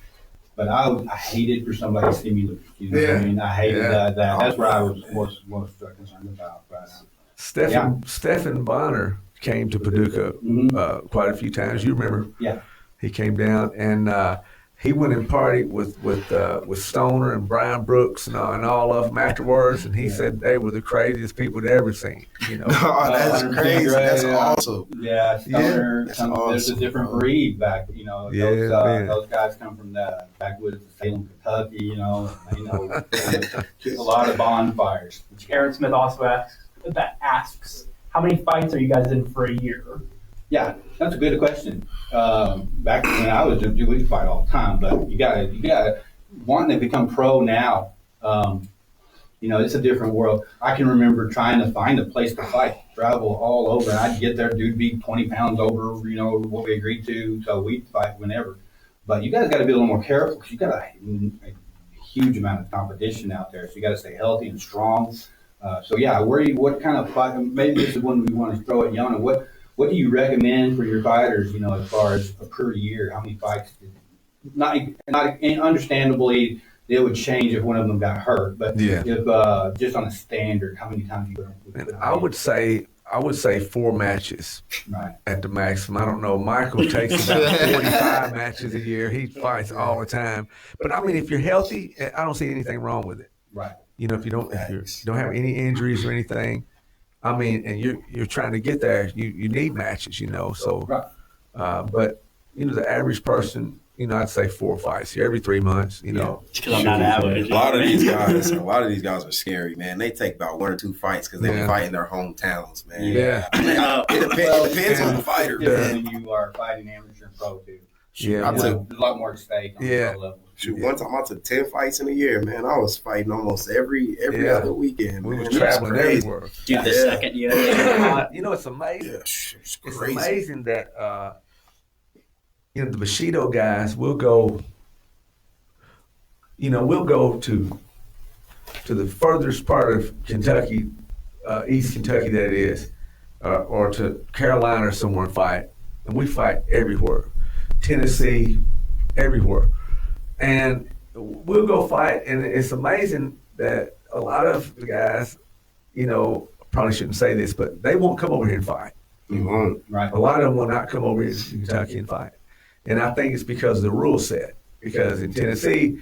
But I hated for somebody to see me lose. You know what I mean? I hated that. That's where I was most concerned about. But, Stephen Bonner came to Paducah quite a few times. You remember? Yeah. He came down and he went and partied with Stoner and Brian Brooks and all of them afterwards, and he said they were the craziest people he'd ever seen. You know, oh, that's crazy. That's awesome. Yeah, Stoner. There's awesome, a different breed back. You know, those guys come from the backwoods of Salem, Kentucky. You know, a lot of bonfires. Aaron Smith also asks, how many fights are you guys in for a year? Yeah, that's a good question. Back when I was we fight all the time, but you gotta wanting to become pro now. You know, it's a different world. I can remember trying to find a place to fight, travel all over, and I'd get there, dude, be 20 pounds over, you know, what we agreed to, so we'd fight whenever. But you guys got to be a little more careful because you got a huge amount of competition out there, so you got to stay healthy and strong. What kind of fight? Maybe this is one we want to throw at Yonah. What do you recommend for your fighters, you know, as far as per year? How many fights? Not understandably, it would change if one of them got hurt. But if just on a standard, how many times you go? I would say 4 matches at the maximum. I don't know. Michael takes about 45 matches a year. He fights all the time. But I mean, if you're healthy, I don't see anything wrong with it. Right. You know, if you don't have any injuries or anything. I mean, and you're trying to get there. You need matches, you know. So, but you know, the average person, you know, I'd say 4 fights here every 3 months. You know, because I'm not average. A lot of these guys are scary, man. They take about 1 or 2 fights because they fight in their hometowns, man. Yeah, I mean, it depends on the fighter. When you are fighting amateur and pro too. Yeah, there's a lot more at stake on the pro level. Shoot, one time I took 10 fights in a year, man. I was fighting almost every other weekend. We man. was traveling everywhere. Dude, the second year. You know, it's amazing. Yeah, it's crazy. It's amazing that you know, the Bushido guys will go. You know, we'll go to to the furthest part of Kentucky, East Kentucky that it is, or to Carolina or somewhere and fight. And we fight everywhere. Tennessee, everywhere. And we'll go fight, and it's amazing that a lot of the guys, probably shouldn't say this, but they won't come over here and fight. You won't. Right. A lot of them will not come over here to Kentucky and fight. And I think it's because of the rule set. Because in Tennessee,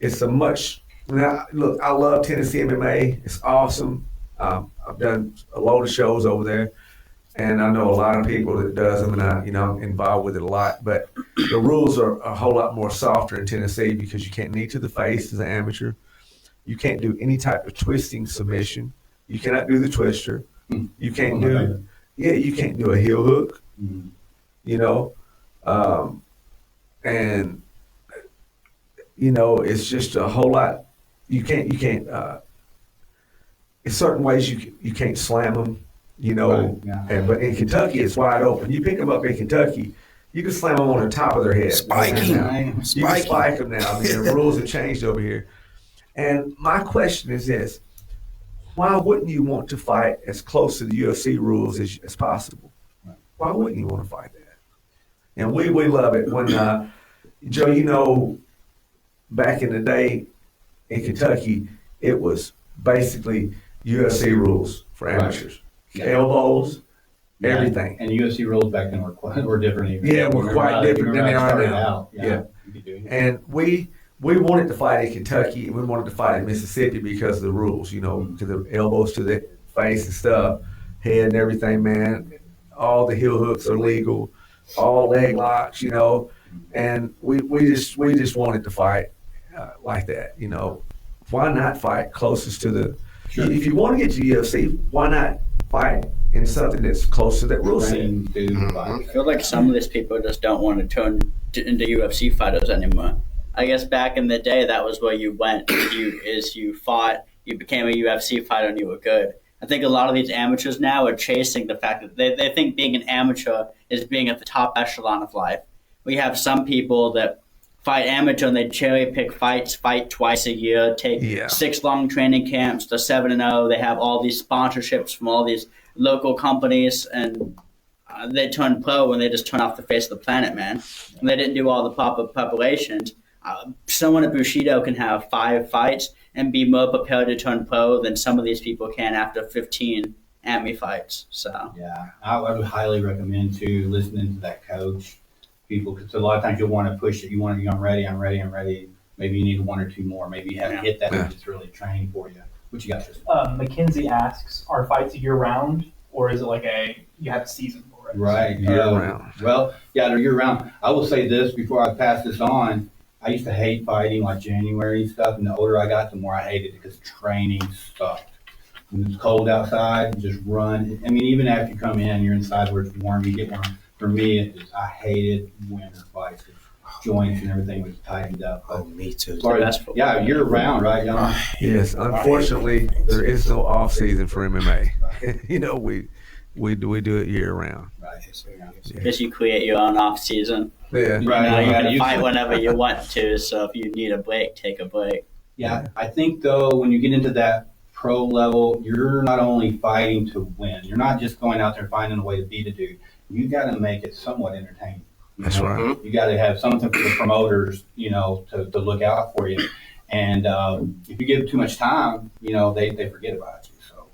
it's look, I love Tennessee MMA. It's awesome. I've done a load of shows over there, and I know a lot of people that does them, and I'm involved with it a lot. But the rules are a whole lot more softer in Tennessee because you can't knee to the face as an amateur. You can't do any type of twisting submission. You cannot do the twister. You can't you can't do a heel hook. And it's just a whole lot. You can't. In certain ways, you can't slam them. Right, yeah. But in Kentucky, it's wide open. You pick them up in Kentucky, you can slam them on the top of their head. Spiking. You can spike them now. I mean, the rules have changed over here. And my question is this: why wouldn't you want to fight as close to the UFC rules as possible? Why wouldn't you want to fight that? And we love it when Joe, back in the day in Kentucky, it was basically UFC rules for amateurs. Right. Elbows, everything. And UFC rules back then were different even. Yeah, were quite different than they are now. Yeah. And we wanted to fight in Kentucky, and we wanted to fight in Mississippi because of the rules, because the elbows to the face and stuff, head and everything, man. All the heel hooks are legal, all leg locks, and we just wanted to fight like that, Why not fight closest to the? Sure. If you want to get to UFC, why not fight in something that's close to that rule set? I feel like some of these people just don't want to turn into UFC fighters anymore. I guess back in the day, that was where you went. You fought, you became a UFC fighter, and you were good. I think a lot of these amateurs now are chasing the fact that they think being an amateur is being at the top echelon of life. We have some people that fight amateur and they cherry pick fights, fight twice a year, take 6 long training camps, they're 7-0, they have all these sponsorships from all these local companies, and they turn pro and they just turn off the face of the planet, man. And they didn't do all the proper preparations. Someone at Bushido can have 5 fights and be more prepared to turn pro than some of these people can after 15 AMI fights. So yeah, I would highly recommend to listening to that coach. People, because a lot of times you'll want to push it. You want to be, I'm ready. Maybe you need 1 or 2 more. Maybe you haven't hit that which is really trained for you. What you got, Tristan? Mackenzie asks, are fights year round, or is it like you have a season for it? Right. Year round. Well, yeah, they're year round. I will say this before I pass this on. I used to hate fighting like January and stuff, and the older I got, the more I hated it because training sucked. When it's cold outside, you just run. I mean, even after you come in, you're inside where it's warm, you get warm. For me, I hated winter fights. Joints and everything was tightened up. Oh, me too. Yeah, year round, right, Yonah? Yes, unfortunately, there is no off season for MMA. We do it year round. Right. Because you create your own off season. Yeah. Right. You can fight whenever you want to. So if you need a break, take a break. Yeah, I think though when you get into that pro level, you're not only fighting to win. You're not just going out there finding a way to beat a dude. You got to make it somewhat entertaining. That's right. You got to have something for the promoters, to look out for you. And if you give too much time, they forget about you. So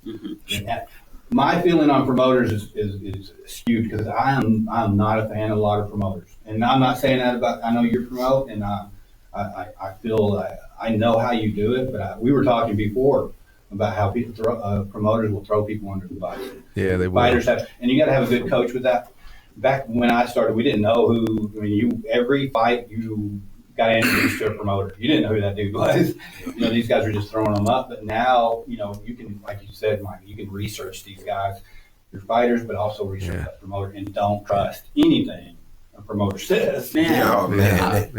my feeling on promoters is skewed because I'm not a fan of a lot of promoters. And I'm not saying that about, I know you promote, and I feel I know how you do it, but we were talking before about how people promoters will throw people under the bus. Yeah, they will. Fighters have, and you got to have a good coach with that. Back when I started, we didn't know who. I mean, every fight you got introduced to a promoter. You didn't know who that dude was. These guys were just throwing them up. But now, you can, like you said, Mike, you can research these guys, your fighters, but also research that promoter, and don't trust anything a promoter says. Man,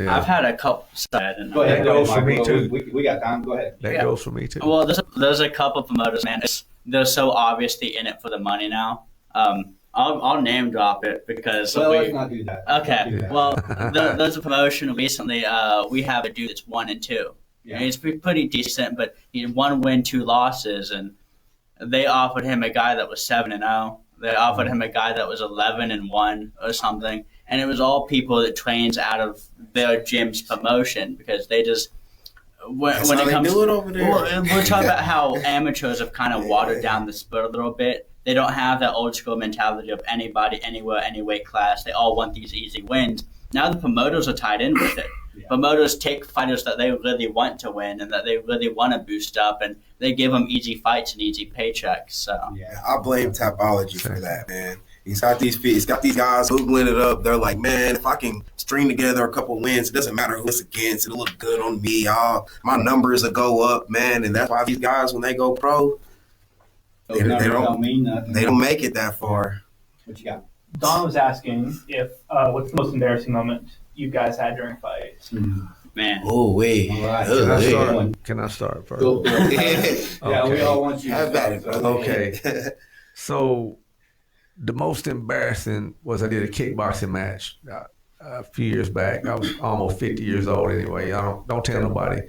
I've had a couple. Go ahead. That goes for me too. We got time. Go ahead. That goes for me too. Well, there's a couple promoters, man. They're so obviously in it for the money now. I'll name drop it because let's not do that. Okay. Well, there's a promotion recently. We have a dude that's 1-2. And he's pretty decent, but he had 1 win, 2 losses, and they offered him a guy that was 7-0. They offered him a guy that was 11-1 or something, and it was all people that trains out of their gym's promotion because they just when it comes do it over there. We're talking about how amateurs have kind of watered down the sport a little bit. They don't have that old school mentality of anybody, anywhere, any weight class. They all want these easy wins. Now the promoters are tied in with it. Promoters take fighters that they really want to win and that they really want to boost up, and they give them easy fights and easy paychecks. So I blame Tapology for that, man. He's got these guys Googling it up. They're like, man, if I can string together a couple wins, it doesn't matter who it's against. It'll look good on me. My numbers will go up, man. And that's why these guys, when they go pro, they don't mean nothing. They don't make it that far. What you got? Don was asking if what's the most embarrassing moment you guys had during fights? Man. Oh, wait. All right. Can I start first? Go. Yeah, we all want you to start. Okay. So the most embarrassing was I did a kickboxing match a few years back. I was almost 50 years old anyway. Don't tell nobody.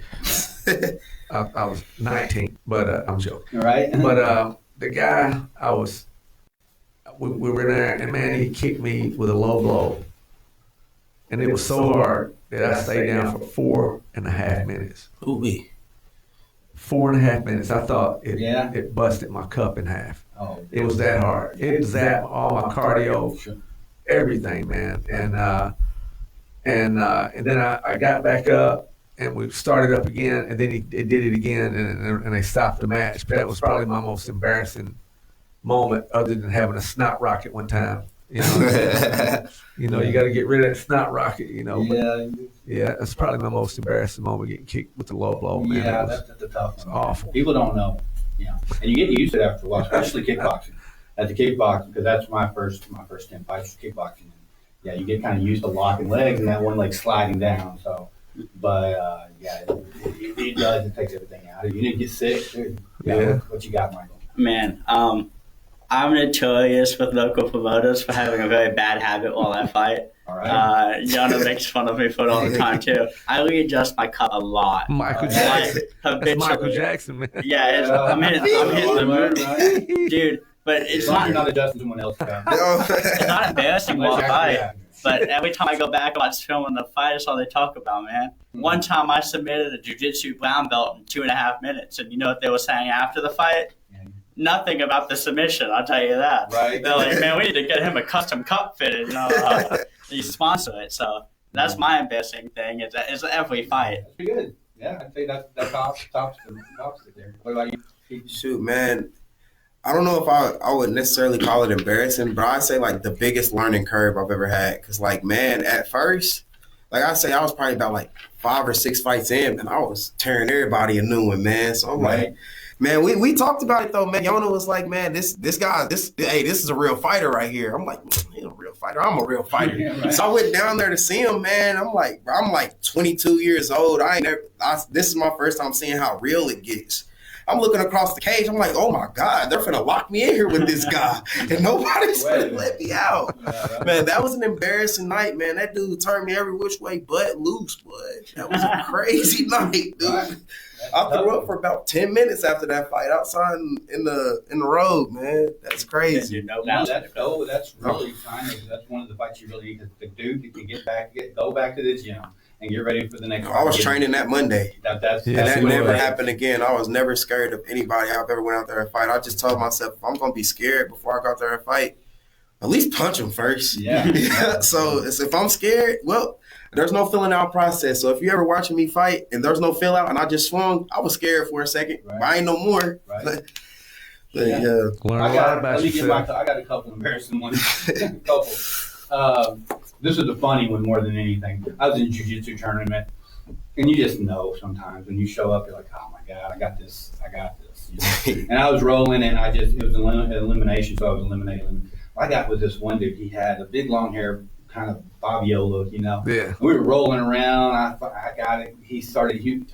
I was 19, but I'm joking. All right. But the guy we were there, and man, he kicked me with a low blow. And it was so hard that I stayed down for 4.5 minutes. Ooh-wee. 4.5 minutes. I thought it busted my cup in half. Oh. It was that hard. It zapped all my cardio, everything, man. And then I got back up, and we started up again, and then it did it again, and they stopped the match. But that was probably my most embarrassing moment, other than having a snot rocket one time. You know, you got to get rid of that snot rocket. Yeah, that's probably my most embarrassing moment, getting kicked with the low blow. Man, yeah, that's the tough one. It's awful. People don't know. Yeah, and you get used to it after a while, especially kickboxing. At the kickboxing, because that's my first 10 fights was kickboxing. Yeah, you get kind of used to locking legs and that one leg sliding down. So, but it does. It takes everything out. You didn't get sick. What you got, Michael? Man, I'm notorious with local promoters for having a very bad habit while I fight. All right. Yonah makes fun of me for it all the time too. I readjust my cup a lot. Michael Jackson. That's Michael Jackson, man. Yeah, I'm hitting the moon, right? Dude. But it's not adjusting someone else's cup. It's not embarrassing while I fight. But every time I go back and watch filming the fight, that's all they talk about, man. One time I submitted a jiu-jitsu brown belt in 2.5 minutes, and you know what they were saying after the fight? Nothing about the submission, I'll tell you that. Right. They're like, man, we need to get him a custom cup fitted. You sponsor it. So that's my embarrassing thing is every fight. That's pretty good. Yeah, I'd say that's opposite there. What about you? Shoot, man. I don't know if I would necessarily call it embarrassing, but I'd say like the biggest learning curve I've ever had. Because like, man, at first, like I say, I was probably about like 5 or 6 fights in, and I was tearing everybody a new one, man. So I'm like, man, we talked about it though, man. Yonah was like, man, this guy, this is a real fighter right here. I'm like, he's a real fighter. I'm a real fighter. Yeah, right. So I went down there to see him, man. I'm like 22 years old. This is my first time seeing how real it gets. I'm looking across the cage. I'm like, oh my God, they're finna lock me in here with this guy. And nobody's finna let me out. Man, that was an embarrassing night, man. That dude turned me every which way but loose, boy. That was a crazy night, dude. Right. I threw up for about 10 minutes after that fight outside in the road, man. That's crazy. That's really kind of, that's one of the fights you really need. The dude that can go back to the gym and get ready for the next fight. I was training that Monday. That never happened again. I was never scared of anybody I've ever went out there and fight. I just told myself, if I'm going to be scared before I go out there and fight, at least punch him first. Yeah. So if I'm scared, well, there's no filling out process. So if you ever watching me fight and there's no fill out and I just swung, I was scared for a second. Right. But I ain't no more. Right. Learn a lot about yourself. I got a couple embarrassing ones. This is a funny one more than anything. I was in a jiu-jitsu tournament, and you just know sometimes when you show up, you're like, oh my God, I got this. You know? And I was rolling, and it was an elimination, so I was eliminating. I got with this one dude. He had a big long hair, kind of Fabio look, you know. Yeah. We were rolling around. I got it.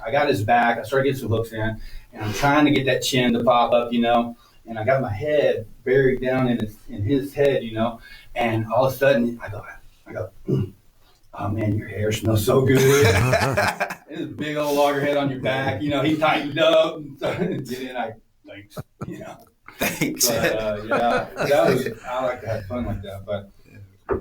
I got his back. I started getting some hooks in, and I'm trying to get that chin to pop up, you know. And I got my head buried down in his head, you know. And all of a sudden, I go, oh man, your hair smells so good. There's a big old loggerhead on your back. You know, he tightened up. And then thanks. You know, Thanks. but I like to have fun like that. But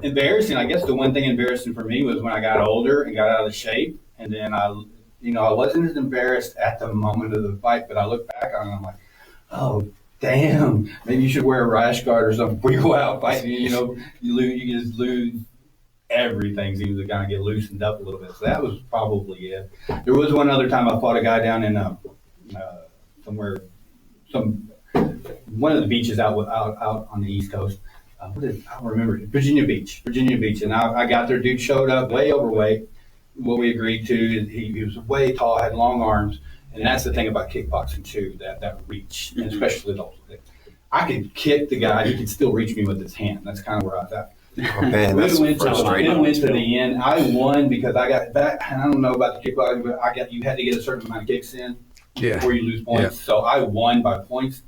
embarrassing, I guess the one thing embarrassing for me was when I got older and got out of shape. And then I wasn't as embarrassed at the moment of the fight, but I look back on it and I'm like, oh, damn, maybe you should wear a rash guard or something before you go out fighting. You know, you just lose everything seems to kind of get loosened up a little bit. So that was probably it. There was one other time I fought a guy down in one of the beaches out on the East Coast. I don't remember. Virginia Beach. And I got there. Dude showed up way overweight. What we agreed to, he was way tall, had long arms, and that's the thing about kickboxing too, that reach, and especially those. I could kick the guy, he could still reach me with his hand. That's kind of where I was at. Oh, man, It went to the end. I won because I got back. I don't know about the kickboxing, but you had to get a certain amount of kicks in before you lose points. So I won by points.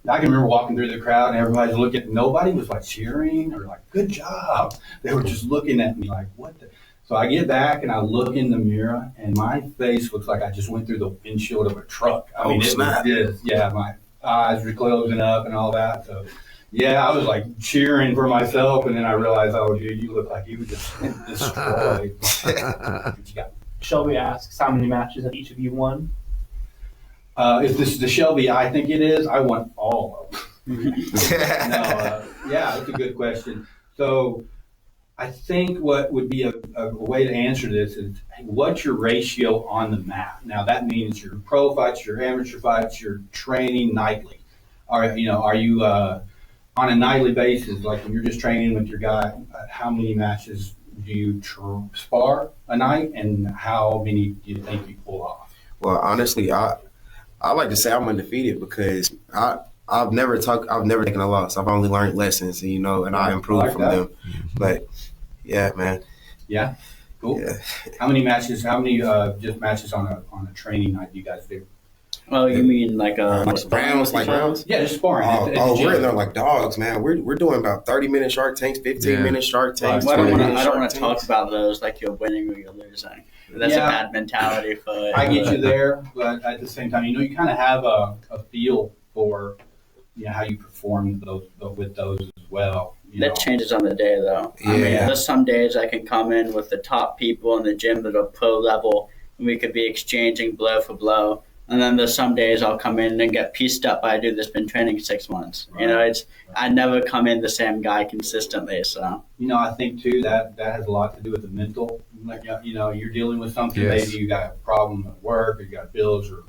I can remember walking through the crowd and everybody's looking. Nobody was like cheering or like, good job. They were just looking at me like, what the? So I get back and I look in the mirror and my face looks like I just went through the windshield of a truck. I mean, my eyes were closing up and all that. So yeah, I was like cheering for myself, and then I realized, oh, dude, you look like you were just destroyed. Shelby asks, how many matches have each of you won? If this is the Shelby I think it is, I won all of them. Yeah, that's a good question. So I think what would be a way to answer this is, what's your ratio on the mat? Now that means your pro fights, your amateur fights, your training nightly. Are you on a nightly basis, like when you're just training with your guy, how many matches do you spar a night, and how many do you think you pull off? Well, honestly, I like to say I'm undefeated because I've never taken a loss. I've only learned lessons, and I improved from them. But yeah, man. Yeah, cool. Yeah. How many matches just matches on a training night do you guys do? Oh, you mean like rounds? Yeah, just sparring. We're in there like dogs, man. We're doing about 30-minute Shark Tanks, 15-minute Shark Tanks. I don't want to talk about those like you're winning or you're losing. That's a bad mentality for. I get you there, but at the same time, you kind of have a feel for how you perform with those as well. That changes on the day, though. Yeah. I mean, there's some days I can come in with the top people in the gym that are pro level, and we could be exchanging blow for blow. And then there's some days I'll come in and get pieced up by a dude that's been training 6 months. Right. I never come in the same guy consistently. So I think too that has a lot to do with the mental. Like you're dealing with something. Yes. Maybe you got a problem at work, or you got bills, or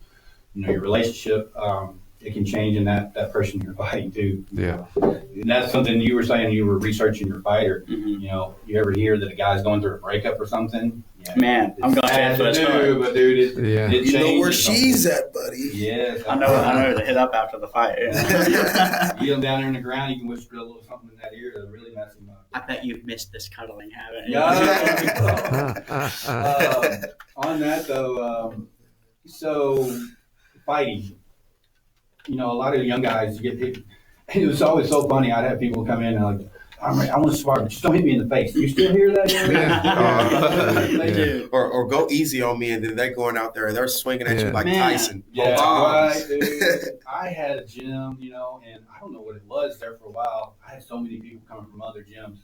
your relationship. It can change in that person you're fighting too. Yeah. And that's something you were saying. You were researching your fighter. Mm-hmm. You ever hear that a guy's going through a breakup or something? Yeah. Man, I'm going to do, but dude, it you know where she's something. At, buddy. Yes, I know to hit up after the fight. Yeah. You get him down there in the ground, you can whisper a little something in that ear to really mess him up. I bet you've missed this cuddling, haven't you? Yeah. On that though, so fighting. A lot of young guys get hit. It was always so funny. I'd have people come in and like, I want to spar, but just don't hit me in the face. Do you still hear that? They do. Or go easy on me, and then they're going out there and they're swinging at you like Tyson. Yeah, right, dude. I had a gym, and I don't know what it was there for a while. I had so many people coming from other gyms,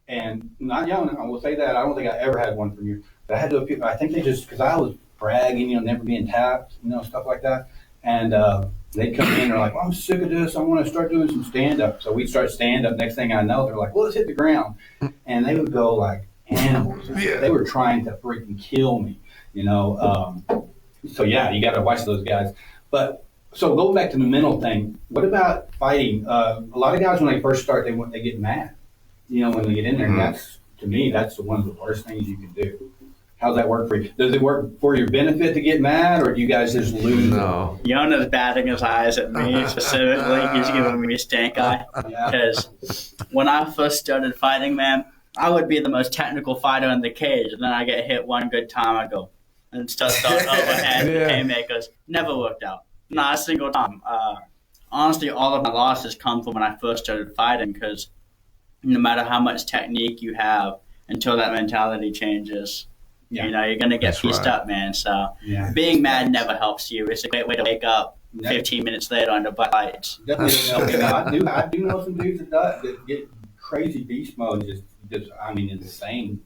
and not young. I will say that I don't think I ever had one from you. But I had to. I think they just because I was bragging, never being tapped, stuff like that, and. They'd come in and they're like, well, I'm sick of this. I want to start doing some stand-up. So we'd start stand-up. Next thing I know, they're like, well, let's hit the ground. And they would go like animals. Yeah. They were trying to freaking kill me, So, yeah, you got to watch those guys. But so going back to the mental thing, what about fighting? A lot of guys, when they first start, they get mad, when they get in there. Mm-hmm. To me, that's one of the worst things you can do. How's that work for you? Does it work for your benefit to get mad, or do you guys just lose? No. Yonah's batting his eyes at me specifically. He's giving me a stank eye. Because when I first started fighting, man, I would be the most technical fighter in the cage. And then I get hit one good time, I go and start overhead haymakers. Never worked out. Not a single time. Honestly, all of my losses come from when I first started fighting, because no matter how much technique you have, until that mentality changes. Yeah. You know, you're gonna get That's pieced right. up, man. So Yeah. being mad never helps you. It's a great way to wake up 15 minutes later on the butt lights. Definitely. I do know some dudes that get crazy beast mode. Just insane.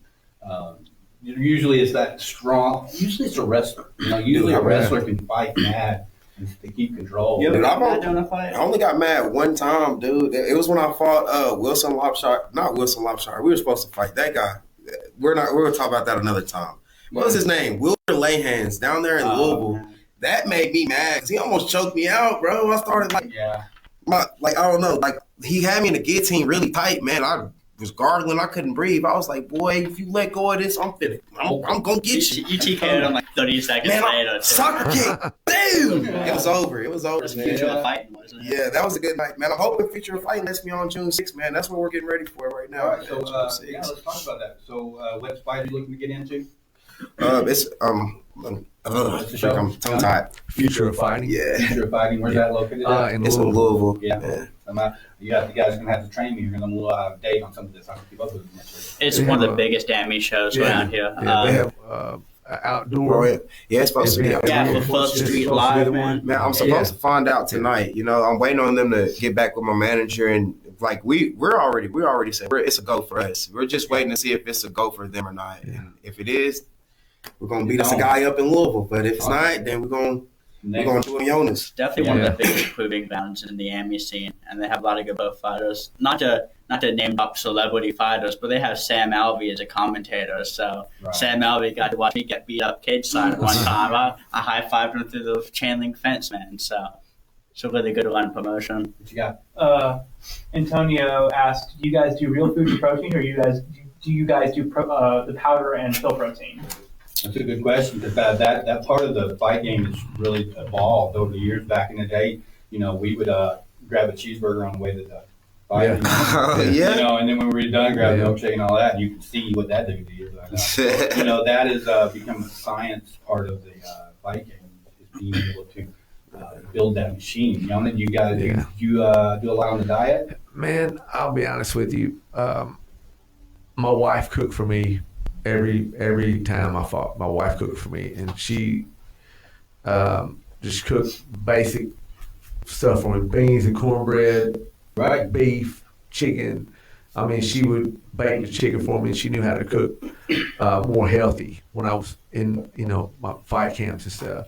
Usually it's that strong. Usually it's a wrestler. You know, usually a wrestler can fight mad and to keep control. You ever Dude, got I'm mad during a fight? I only got mad one time, dude. It was when I fought Wilson Lopshire. Not Wilson Lopshire. We were supposed to fight that guy. We're gonna talk about that another time. What was his name? Wilbur Layhands down there in Louisville. That made me mad because he almost choked me out, bro. I started I don't know, like he had me in the guillotine really tight, man. I was gargling, I couldn't breathe. I was like, boy, if you let go of this, I'm gonna get you. You TK'd him like 30 seconds Man, later. soccer kick, boom! It was over. That's Man. future of fighting, wasn't it? Yeah, that was a good night, man. I'm hoping Future of Fighting lets me on June 6th, man. That's what we're getting ready for right now. All right, so man, June 6th. let's talk about that. So, what fight are you looking to get into? It's What's the show? I'm tongue tied. Future of Fighting. Yeah, Future of Fighting. Where's that located at? In it's in Louisville. Louisville. Yeah. You guys are gonna have to train me. You're gonna move out of date on some of this. I can keep up with it next week. It's They one of have the a- biggest damage shows Yeah. around here. Yeah, they have outdoor. Yeah, it's supposed to be. Yeah, for First Street Live, man. Man, I'm supposed to find out tonight. You know, I'm waiting on them to get back with my manager, and like we already said it's a go for us. We're just waiting to see if it's a go for them or not. Yeah. And if it is, we're gonna beat us a guy up in Louisville. But if it's not, then we're gonna do it in Yonah's. Definitely one Yeah. of the biggest proving grounds in the AMI scene, and they have a lot of good both fighters. Not to name up celebrity fighters, but they have Sam Alvey as a commentator. So Right. Sam Alvey got to watch me get beat up cage side one time. I high fived him through the chain link fence, man. So it's a really good run promotion. What you got? Antonio asked, "Do you guys do real food and protein, or do you guys do the powder and pill protein?" That's a good question because that part of the fight game has really evolved over the years. Back in the day, you know, we would grab a cheeseburger on the way to the fight. Yeah. Yeah. You know, and then when we were done, grab Yeah. a milkshake and all that, and you can see what that did to you. You know, that has become a science part of the fight game, is being able to build that machine. Yonah, you guys, Yeah. you do a lot on the diet? Man, I'll be honest with you. My wife cooked for me every time I fought. My wife cooked for me, and she just cooked basic stuff for me: beans and cornbread, Right. beef, chicken. I mean, she would bake the chicken for me, and she knew how to cook more healthy when I was in, my fight camps and stuff.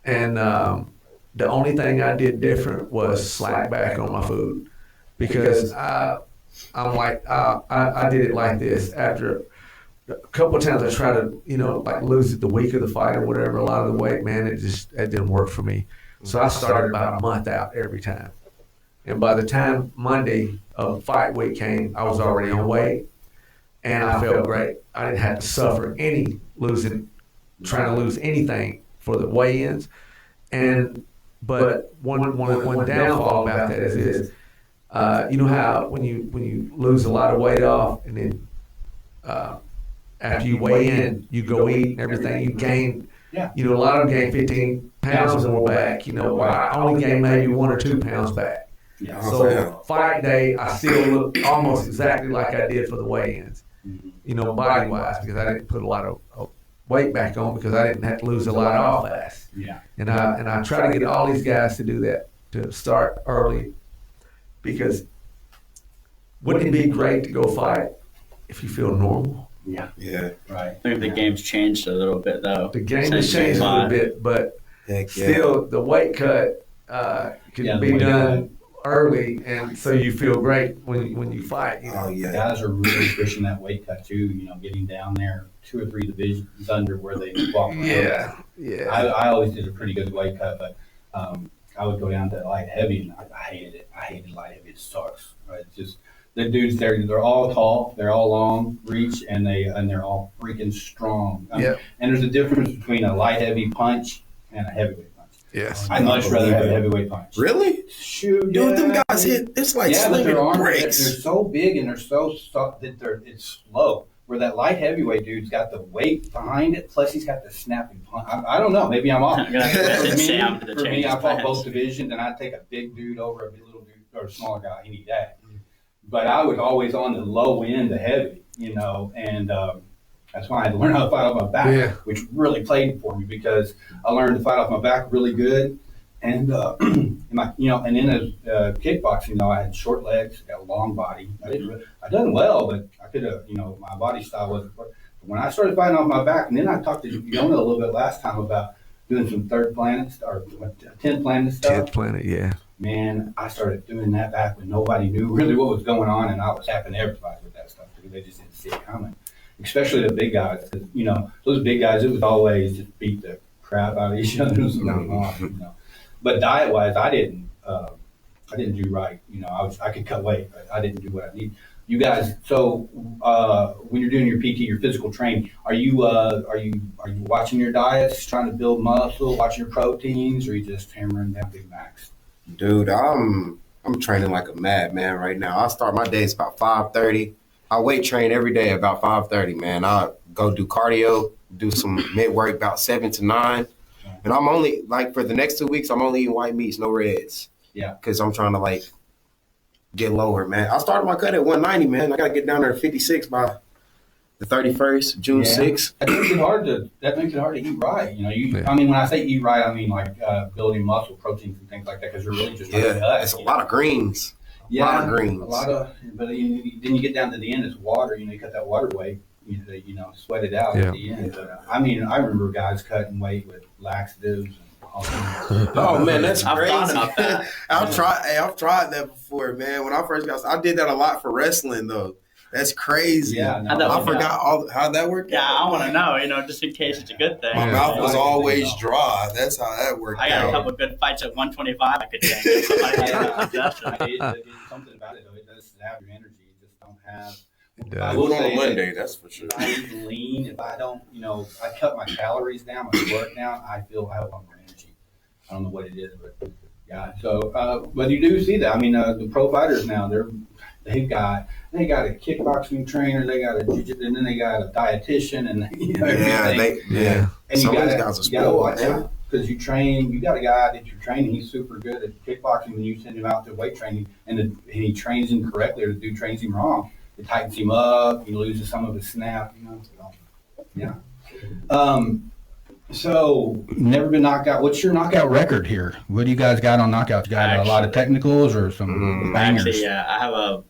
And the only thing I did different was slack back on my food because I'm like, I did it like this. After a couple of times I tried to, like lose it the week of the fight or whatever, a lot of the weight, man, it didn't work for me. So I started about a month out every time. And by the time Monday of fight week came, I was already on weight and I felt great. I didn't have to suffer trying to lose anything for the weigh-ins. But one downfall about that is this. You know how when you lose a lot of weight off and then after you weigh in, you go eat and everything, you gain, Yeah. a lot of them gain 15 pounds or more back. I only gained maybe 1 or 2 pounds back. Yeah. So fight day, I still look almost exactly like I did for the weigh-ins, body-wise, because I didn't put a lot of weight back on because I didn't have to lose a lot off fast. Yeah. And I try to get all these guys to do that, to start early, because wouldn't it be great to go fight if you feel normal? Yeah. Yeah. Right. I think the game's changed a little bit, though. The game Since has changed a little five. bit, but Heck yeah. still the weight cut can Yeah, the be weight done early, and so you feel great when you fight. Oh yeah. Guys are really pushing that weight cut too, getting down there 2 or 3 divisions under where they walk around. Yeah. I always did a pretty good weight cut, but I would go down to light heavy, and I hated it. I hated light heavy. It sucks. Right? It's just the dudes. They're all tall. They're all long reach, and they're all freaking strong. Yeah. And there's a difference between a light heavy punch and a heavyweight punch. Yes. I'd much rather have a heavyweight punch. Really? Shoot, Dude, them yeah. guys hit. It's like Yeah, but slinging their arms, they're bricks. so big and they're so soft that it's slow. Where that light heavyweight dude's got the weight behind it, plus he's got the snapping punch. I don't know. Maybe I'm off. I'm gonna have to For visit me, Sam to for me, change I his fought plans. both divisions, and I'd take a big dude over a little dude or a smaller guy any day. But I was always on the low end of heavy. and that's why I had to learn how to fight off my back, which really played for me because I learned to fight off my back really good. And, and then as kickboxing, I had short legs, got a long body. I done well, but I could have, my body style wasn't. But when I started fighting off my back, and then I talked to Yonah a little bit last time about doing some third planet or 10th planet stuff. 10th planet, yeah. Man, I started doing that back when nobody knew really what was going on, and I was tapping everybody with that stuff because they just didn't see it coming. Especially the big guys, because those big guys, it was always just beat the crap out of each other. But diet wise, I didn't do right. I could cut weight, but I didn't do what I need. You guys, so when you're doing your PT, your physical training, are you watching your diets, trying to build muscle, watching your proteins, or are you just hammering down Big Macs? Dude, I'm training like a madman right now. I start my days about 5:30. I weight train every day about 5:30, man. I go do cardio, do some mid work about 7 to 9. And I'm only, for the next 2 weeks, I'm only eating white meats, no reds. Yeah. Because I'm trying to, get lower, man. I started my cut at 190, man. I got to get down there to 56 by the 31st, June 6th. That makes it hard to eat right. I mean, when I say eat right, I mean, building muscle, proteins, and things like that, because you're really just it's a lot of greens. Yeah, a lot of greens. But then you get down to the end, it's water. You cut that water weight, sweat it out at the end. But I remember guys cutting weight with laxatives and all that. Oh man, that's crazy. I've thought about that. I've tried that before, man. When I first I did that a lot for wrestling though. That's crazy. Yeah, I forgot how that worked. Yeah, I want to know, just in case it's a good thing. My mouth was always dry. That's how that worked. I got a couple good fights at 125. I could change. It's something about it though. It does zap your energy. You just don't have. I will on Monday, that's for sure. If I eat lean, if I don't, I cut my calories down, my work down, I feel I have a lot more energy. I don't know what it is, but yeah. So, but you do see that. The pro fighters now, they got a kickboxing trainer, they got a jiu-jitsu, and then they got a dietitian, and everything. And you got to watch out because you got a guy that you're training. He's super good at kickboxing. When you send him out to weight training, and he trains him correctly, or the dude trains him wrong, it tightens him up. He loses some of his snap. Yeah. So never been knocked out. What's your knockout record here? What do you guys got on knockouts? You got a lot of technicals or some bangers? Actually, yeah, I have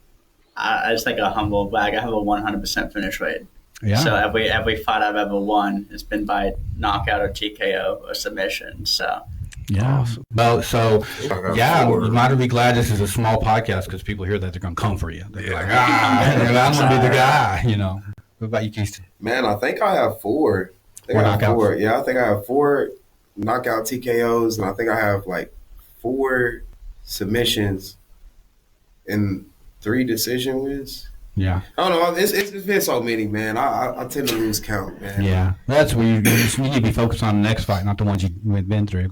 it's like a humble brag. I have a 100% finish rate. Yeah. So every fight I've ever won has been by knockout or TKO or submission. So. Yeah. Awesome. Well, so you might be glad this is a small podcast because people hear that they're going to come for you. They're like, I'm going to be the guy. What about you, Kestin? Man, I think I have 4. Yeah, I think I have 4 knockout TKOs, and I think I have 4 submissions and 3 decision wins. Yeah. I don't know. It's been so many, man. I tend to lose count, man. Yeah. That's where you need to be focused on the next fight, not the ones you've been through.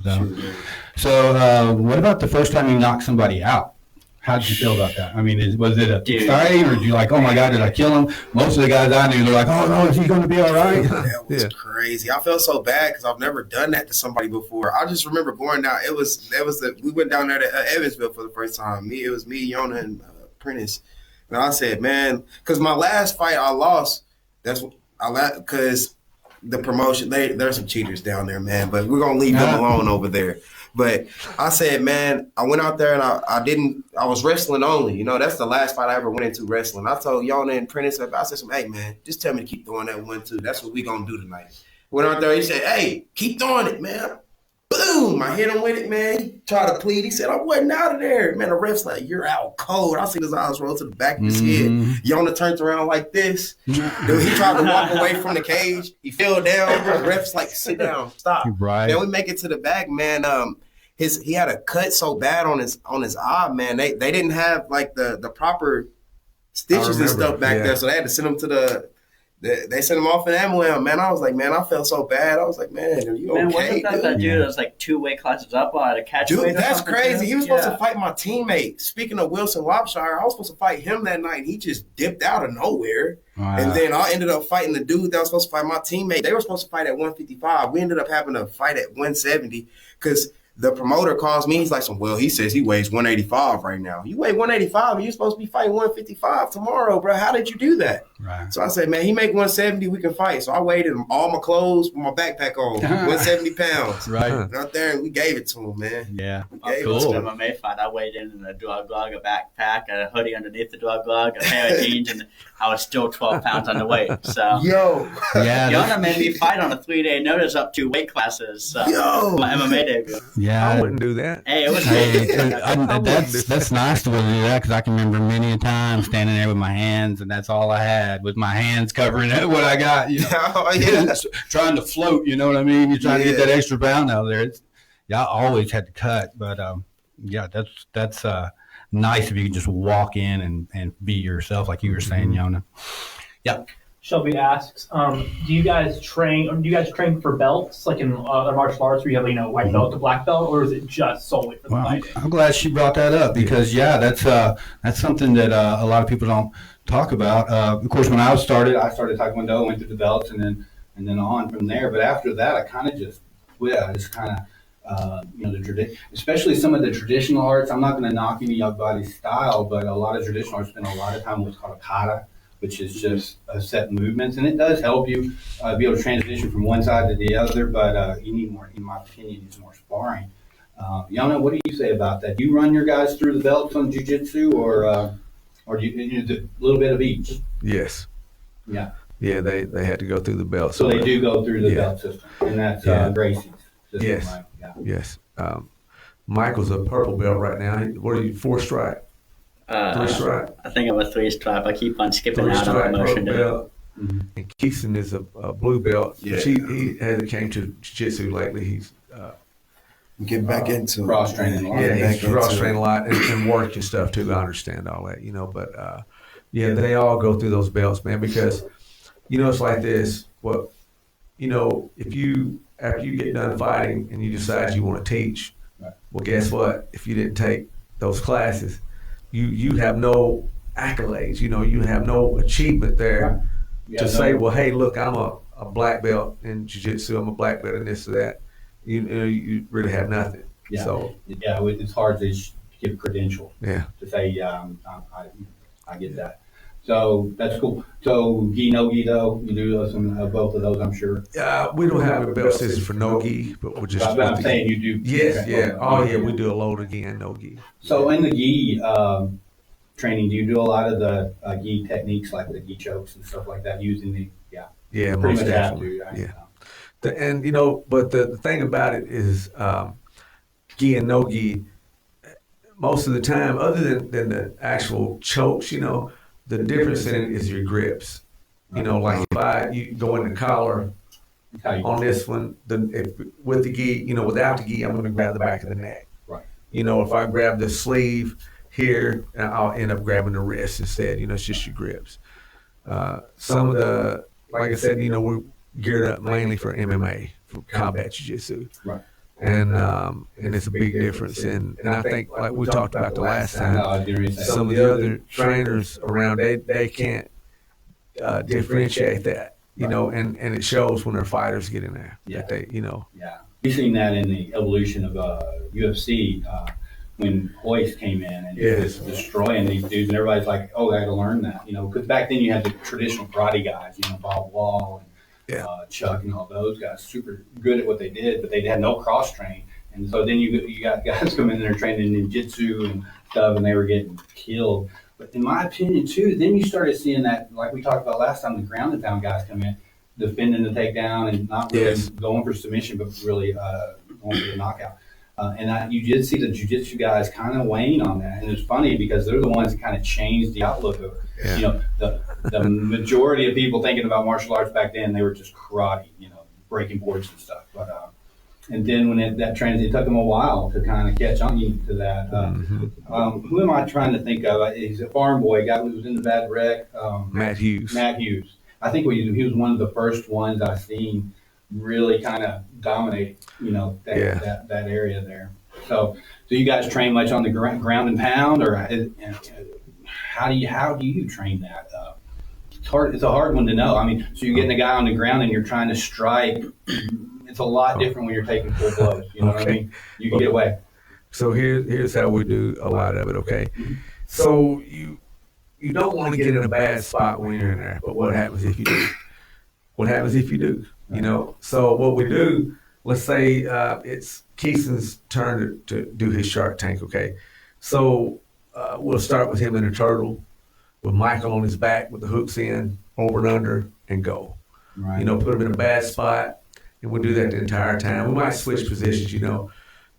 So what about the first time you knocked somebody out? How did you feel about that? Was it exciting, or did you oh my God, did I kill him? Most of the guys I knew, they're like, oh no, is he going to be all right? That was crazy. I felt so bad because I've never done that to somebody before. I just remember going down. We went down there to Evansville for the first time. It was me, Yonah, and Prentice. And I said, man, because my last fight I lost. Because the promotion, there's some cheaters down there, man. But we're gonna leave them alone over there. But I said, man, I went out there and I was wrestling only. That's the last fight I ever went into wrestling. I told Yonah and Prentice, I said, hey, man, just tell me to keep throwing that 1-2. That's what we going to do tonight. Went out there, he said, hey, keep throwing it, man. Boom, I hit him with it, man. He tried to plead. He said, I wasn't out of there. Man, the ref's like, you're out cold. I see his eyes roll to the back of his head. Yonah turned around like this. Dude, he tried to walk away from the cage. He fell down. The ref's like, sit down, stop. Right. Then we make it to the back, man. He had a cut so bad on his eye, man. They didn't have the proper stitches and stuff back there, so they had to send him to they sent him off in ambulance. Man, I was like, man, I felt so bad. I was like, man, are you okay? Man, wasn't that dude that was 2 weight classes up at a catch weight? Dude, that's crazy. He was supposed to fight my teammate. Speaking of Wilson Lopshire, I was supposed to fight him that night. He just dipped out of nowhere. Wow. And then I ended up fighting the dude that was supposed to fight my teammate. They were supposed to fight at 155. We ended up having a fight at 170 because the promoter calls me. He's like, well, he says he weighs 185 right now. You weigh 185 and you're supposed to be fighting 155 tomorrow, bro. How did you do that? Right. So I said, man, he make 170, we can fight. So I weighed him, all my clothes, with my backpack on, 170 pounds. Right. Out there, and we gave it to him, man. Yeah. Gave Cool. it to him. MMA fight, I weighed in a dog glove, a backpack, a hoodie underneath the dog glove, a pair of jeans, and I was still 12 pounds underweight. So Yo. Yeah. Yonah made me fight on a 3-day notice up 2 weight classes. So Yo. my MMA debut. I Yeah. wouldn't do that. Hey, it was Hey, cool. that's nice to be able to do that, because I can remember many a time standing there with my hands, and that's all I had, with my hands covering what I got. You know, Oh, yeah. trying to float. You know what I mean? You're trying to get that extra pound out there. I always had to cut, but yeah, that's nice if you can just walk in and be yourself, like you were saying, Yonah. Yeah. Shelby asks, do you guys train for belts, like in martial arts where you have, white belt to black belt, or is it just solely for the Well, fighting? I'm glad she brought that up, because that's something that a lot of people don't talk about. Of course, when I started Taekwondo, went through the belts, and then on from there. But after that, I kind of just quit. I just kind of especially some of the traditional arts. I'm not going to knock anybody's style, but a lot of traditional arts spend a lot of time with what's called a kata, which is just set movements, and it does help you be able to transition from one side to the other. But you need more, in my opinion, is more sparring. Yonah, what do you say about that? Do you run your guys through the belts on jiu-jitsu, or do you do a little bit of each? Yes. Yeah. Yeah, they had to go through the belt. So they do go through the belt system, and that's Gracie's system, Yes. right? Yeah. Yes. Michael's a purple belt right now. What are you, 4 stripe? 3 stripe? I think I'm a 3 stripe. I keep on skipping 3 out on stripe promotion purple day. belt. And Kestin is a blue belt. Yeah. He hasn't came to jiu-jitsu lately. He's Get back into Cross training. he's cross trained a lot and work and stuff too. I understand all that, but they all go through those belts, man, because it's like this. Well, if you after you get done fighting and you decide you want to teach, well, guess what? If you didn't take those classes, you have no accolades. You have no achievement there to say, well, hey, look, I'm a black belt in jiu-jitsu. I'm a black belt in this or that. You really have nothing. Yeah. So It's hard to give credential. yeah. To say, I get that. So that's cool. So gi no gi though, you do some both of those, I'm sure. We don't have a belt system for no gi, but we're just. But I'm saying you do. Yes, okay. yeah. Oh, yeah, we do a load of gi and no gi. So in the gi training, do you do a lot of the gi techniques, like the gi chokes and stuff like that, using the Yeah, pretty most much have definitely. to, right? Yeah. But the thing about it is, gi and no gi, most of the time, other than the actual chokes, the difference in it is your grips. Like if you go in the collar on this one, with the gi, without the gi, I'm going to grab the back of the neck. Right. If I grab the sleeve here, I'll end up grabbing the wrist instead. It's just your grips. Some of the, like I said, we're geared up mainly for MMA, for combat jiu-jitsu. Right. And it's a big difference. And I think, like we talked about the last time, some of the other trainers around, they can't differentiate that, and it shows when their fighters get in there. Yeah. That they, Yeah. We've seen that in the evolution of UFC when Hoist came in and was destroying these dudes, and everybody's like, oh, I got to learn that, because back then you had the traditional karate guys, Bob Wall and Chuck and all those guys, super good at what they did, but they had no cross train. And so then you got guys coming in there training in jiu-jitsu and stuff, and they were getting killed. But in my opinion, too, then you started seeing that, like we talked about last time, the ground and pound guys come in, defending the takedown and not really going for submission, but really going for the knockout. And you did see the jiu-jitsu guys kind of weighing on that. And it's funny because they're the ones that kind of changed the outlook of, the majority of people thinking about martial arts back then, they were just karate, breaking boards and stuff. But and then when it took them a while to kind of catch on to that. Who am I trying to think of? He's a farm boy, guy who was in the bad wreck. Matt Hughes. I think he was one of the first ones I've seen really kind of dominate, that area there. So you guys train much on the ground and pound, or how do you train that? It's hard. It's a hard one to know. I mean, so you're getting a guy on the ground and you're trying to strike. it's a lot different when you're taking full blows. You know what I mean? You can get away. So here's how we do a lot of it, okay? So you don't want to get in a bad spot when you're in there, but what happens if you do? What happens if you do? You know, so what we do, let's say it's Kestin's turn to do his Shark Tank, okay? So we'll start with him in a turtle, with Michael on his back with the hooks in, over and under, and go. Right. You know, put him in a bad spot, and we'll do that the entire time. We might switch positions, you know,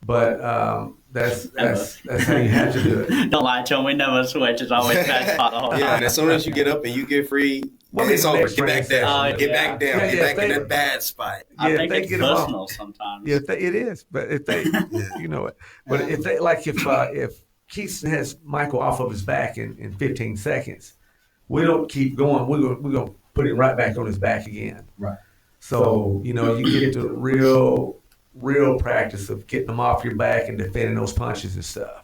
but that's how you have to do it. Don't lie to him. We never switch. It's always bad spot the whole time. Yeah, and as soon as you get up and you get free, it's over. Get back down. Get back down. Get back in that bad spot. I think it's personal sometimes. Yeah, it is. But if they, you know it. But if they if Kestin has Michael off of his back in 15 seconds, we don't keep going. We're gonna put it right back on his back again. Right. So you know you get to real practice of getting them off your back and defending those punches and stuff.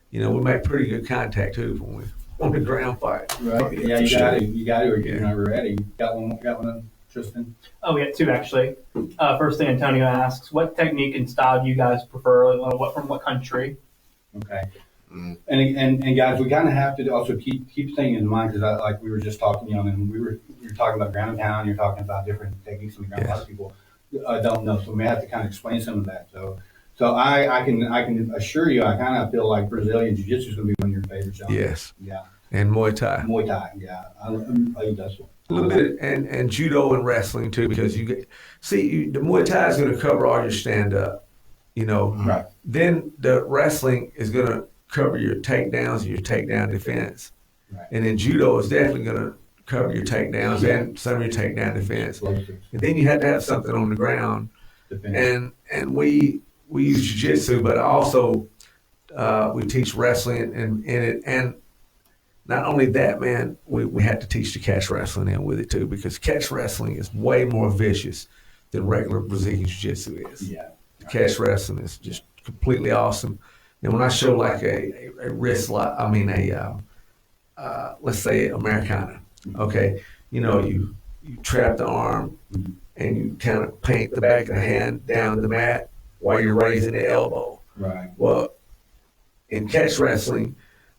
You know, we make pretty good contact too when we on the ground fight. Right. Yeah, you got to, or you're not ready. Got one, Tristan? Oh, we got two actually. First thing Antonio asks, what technique and style do you guys prefer? From what country? Okay. And guys, we kind of have to also keep things in mind because like we were just talking, you know, and we were talking about ground and pound. You're talking about different techniques on the ground. Yes. A lot of people don't know, so we have to kind of explain some of that. So I can assure you, I kind of feel like Brazilian Jiu-Jitsu is going to be one of your favorites. Yes. Yeah. And Muay Thai. Muay Thai, yeah. I think that's one. A little bit, and judo and wrestling too, because the Muay Thai is going to cover all your stand up, you know. Right. Then the wrestling is going to cover your takedowns and your takedown defense. Right. And then judo is definitely going to cover your takedowns and some of your takedown defense. And then you have to have something on the ground. And we use jiu-jitsu, but also we teach wrestling and not only that, man, we had to teach the catch wrestling in with it too, because catch wrestling is way more vicious than regular Brazilian jiu-jitsu is. Yeah. The catch wrestling is just completely awesome. And when I show like a wrist lock, I mean let's say Americana, okay, you know, you trap the arm and you kind of paint the back of the hand down the mat while you're raising the elbow. Right. Well, in catch wrestling,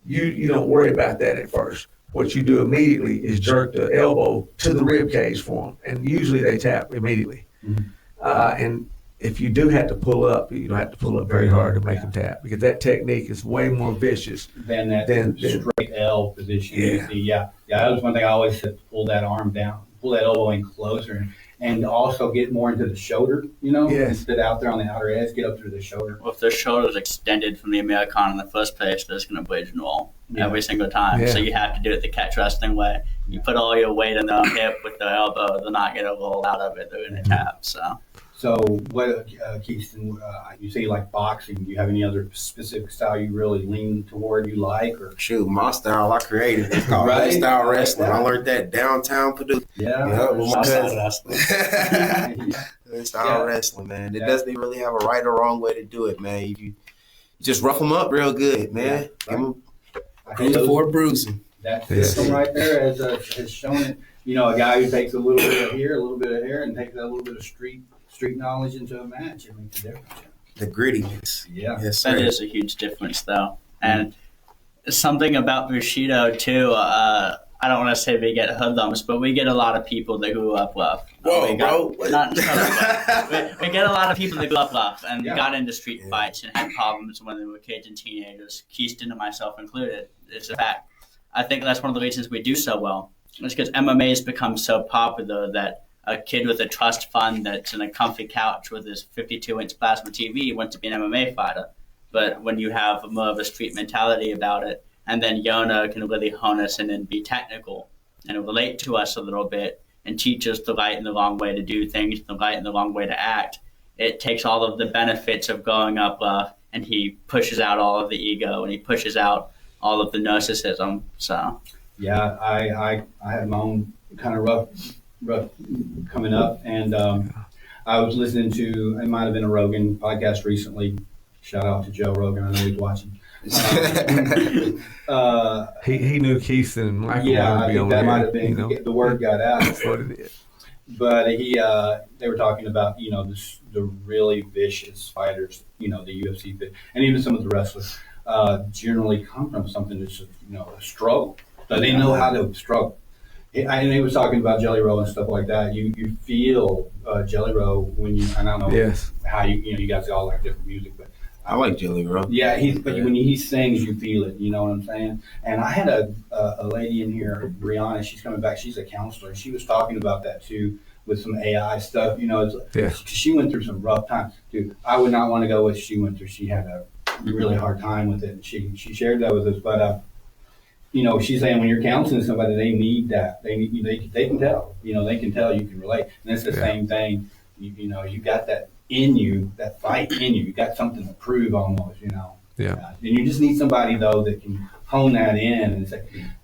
you don't worry about that at first. What you do immediately is jerk the elbow to the rib cage for them, and usually they tap immediately. Mm-hmm. And if you do have to pull up, you don't have to pull up very hard to make them tap, because that technique is way more vicious than that straight L position. Yeah. That was one thing I always said: pull that arm down, pull that elbow in closer, and also get more into the shoulder. You know, instead out there on the outer edge, get up to the shoulder. Well, if the shoulder is extended from the Americana in the first place, there's going to bleed and roll every single time. Yeah. So you have to do it the catch wrestling way. You put all your weight in the hip with the elbow, they're not going to roll out of it. They're going to tap. So what, Kestin, you say you like boxing. Do you have any other specific style you really lean toward, you like? Or Shoot, my style, I created it. It's called style wrestling. I learned that downtown Purdue. Yeah. With my cousin. Style wrestling, man. It doesn't really have a right or wrong way to do it, man. You just rough them up real good, man. Give them bruising for bruising. That system right there has shown it. You know, a guy who takes a little bit of here, a little bit of here, and takes a little bit of street knowledge into a match, it makes a difference. The grittiness. Yeah. Yes, sir. That is a huge difference, though. And something about Bushido, too, I don't want to say we get hoodlums, but we get a lot of people that grew up rough. Whoa, bro. We get a lot of people that grew up rough and got into street fights and had problems when they were kids and teenagers, Kestin and myself included. It's a fact. I think that's one of the reasons we do so well. It's because MMA has become so popular that a kid with a trust fund that's in a comfy couch with his 52-inch plasma TV wants to be an MMA fighter. But when you have more of a street mentality about it, and then Yonah can really hone us in and be technical and relate to us a little bit and teach us the right and the wrong way to do things, the right and the wrong way to act, it takes all of the benefits of growing up and he pushes out all of the ego and he pushes out all of the narcissism. So yeah, I had my own kind of rough coming up, and I was listening to, it might have been a Rogan podcast recently. Shout out to Joe Rogan. I know he's watching. He knew Kestin and Michael. Yeah, I think that might have been, you know? the word got out. That's what it is. But they were talking about, the really vicious fighters, the UFC, and even some of the wrestlers, generally come from something that's, a struggle. So they know how to struggle. And he was talking about Jelly Roll and stuff like that. You feel Jelly Roll when you, and I don't know Yes. how you guys all like different music, but I like Jelly Roll. yeah, when he sings, you feel it. You know what I'm saying? And I had a lady in here, Brianna. She's coming back. She's a counselor, and she was talking about that too with some AI stuff. Yeah. She went through some rough times. Dude, I would not want to go what she went through. She had a really hard time with it, and she shared that with us. But she's saying when you're counseling somebody, they need that. They can tell. They can tell you can relate, and it's the same thing. You got that in you, that fight in you. You got something to prove almost, Yeah. And you just need somebody though that can hone that in and say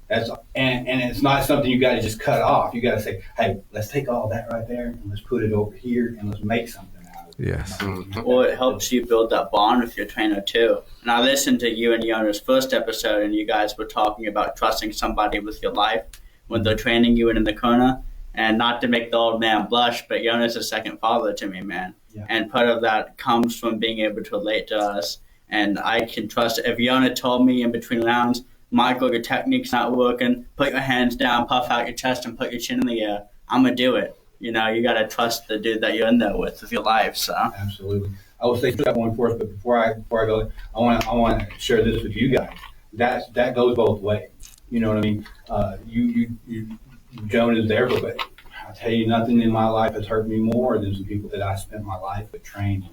and it's not something you got to just cut off. You got to say, hey, let's take all that right there and let's put it over here and let's make something out of it. Yes. Well, it helps you build that bond with your trainer too. And I listened to you and Yonah's first episode, and you guys were talking about trusting somebody with your life when they're training you in the corner. And not to make the old man blush, but Yonah's a second father to me, man. Yeah. And part of that comes from being able to relate to us. And I can trust, if Yonah told me in between rounds, Michael, your technique's not working, put your hands down, puff out your chest, and put your chin in the air, I'm going to do it. You got to trust the dude that you're in there with your life. So Absolutely. I will say that one for us, but before I go, I want to share this with you guys. That goes both ways. You know what I mean? Joan is there, but I tell you, nothing in my life has hurt me more than some people that I spent my life with training.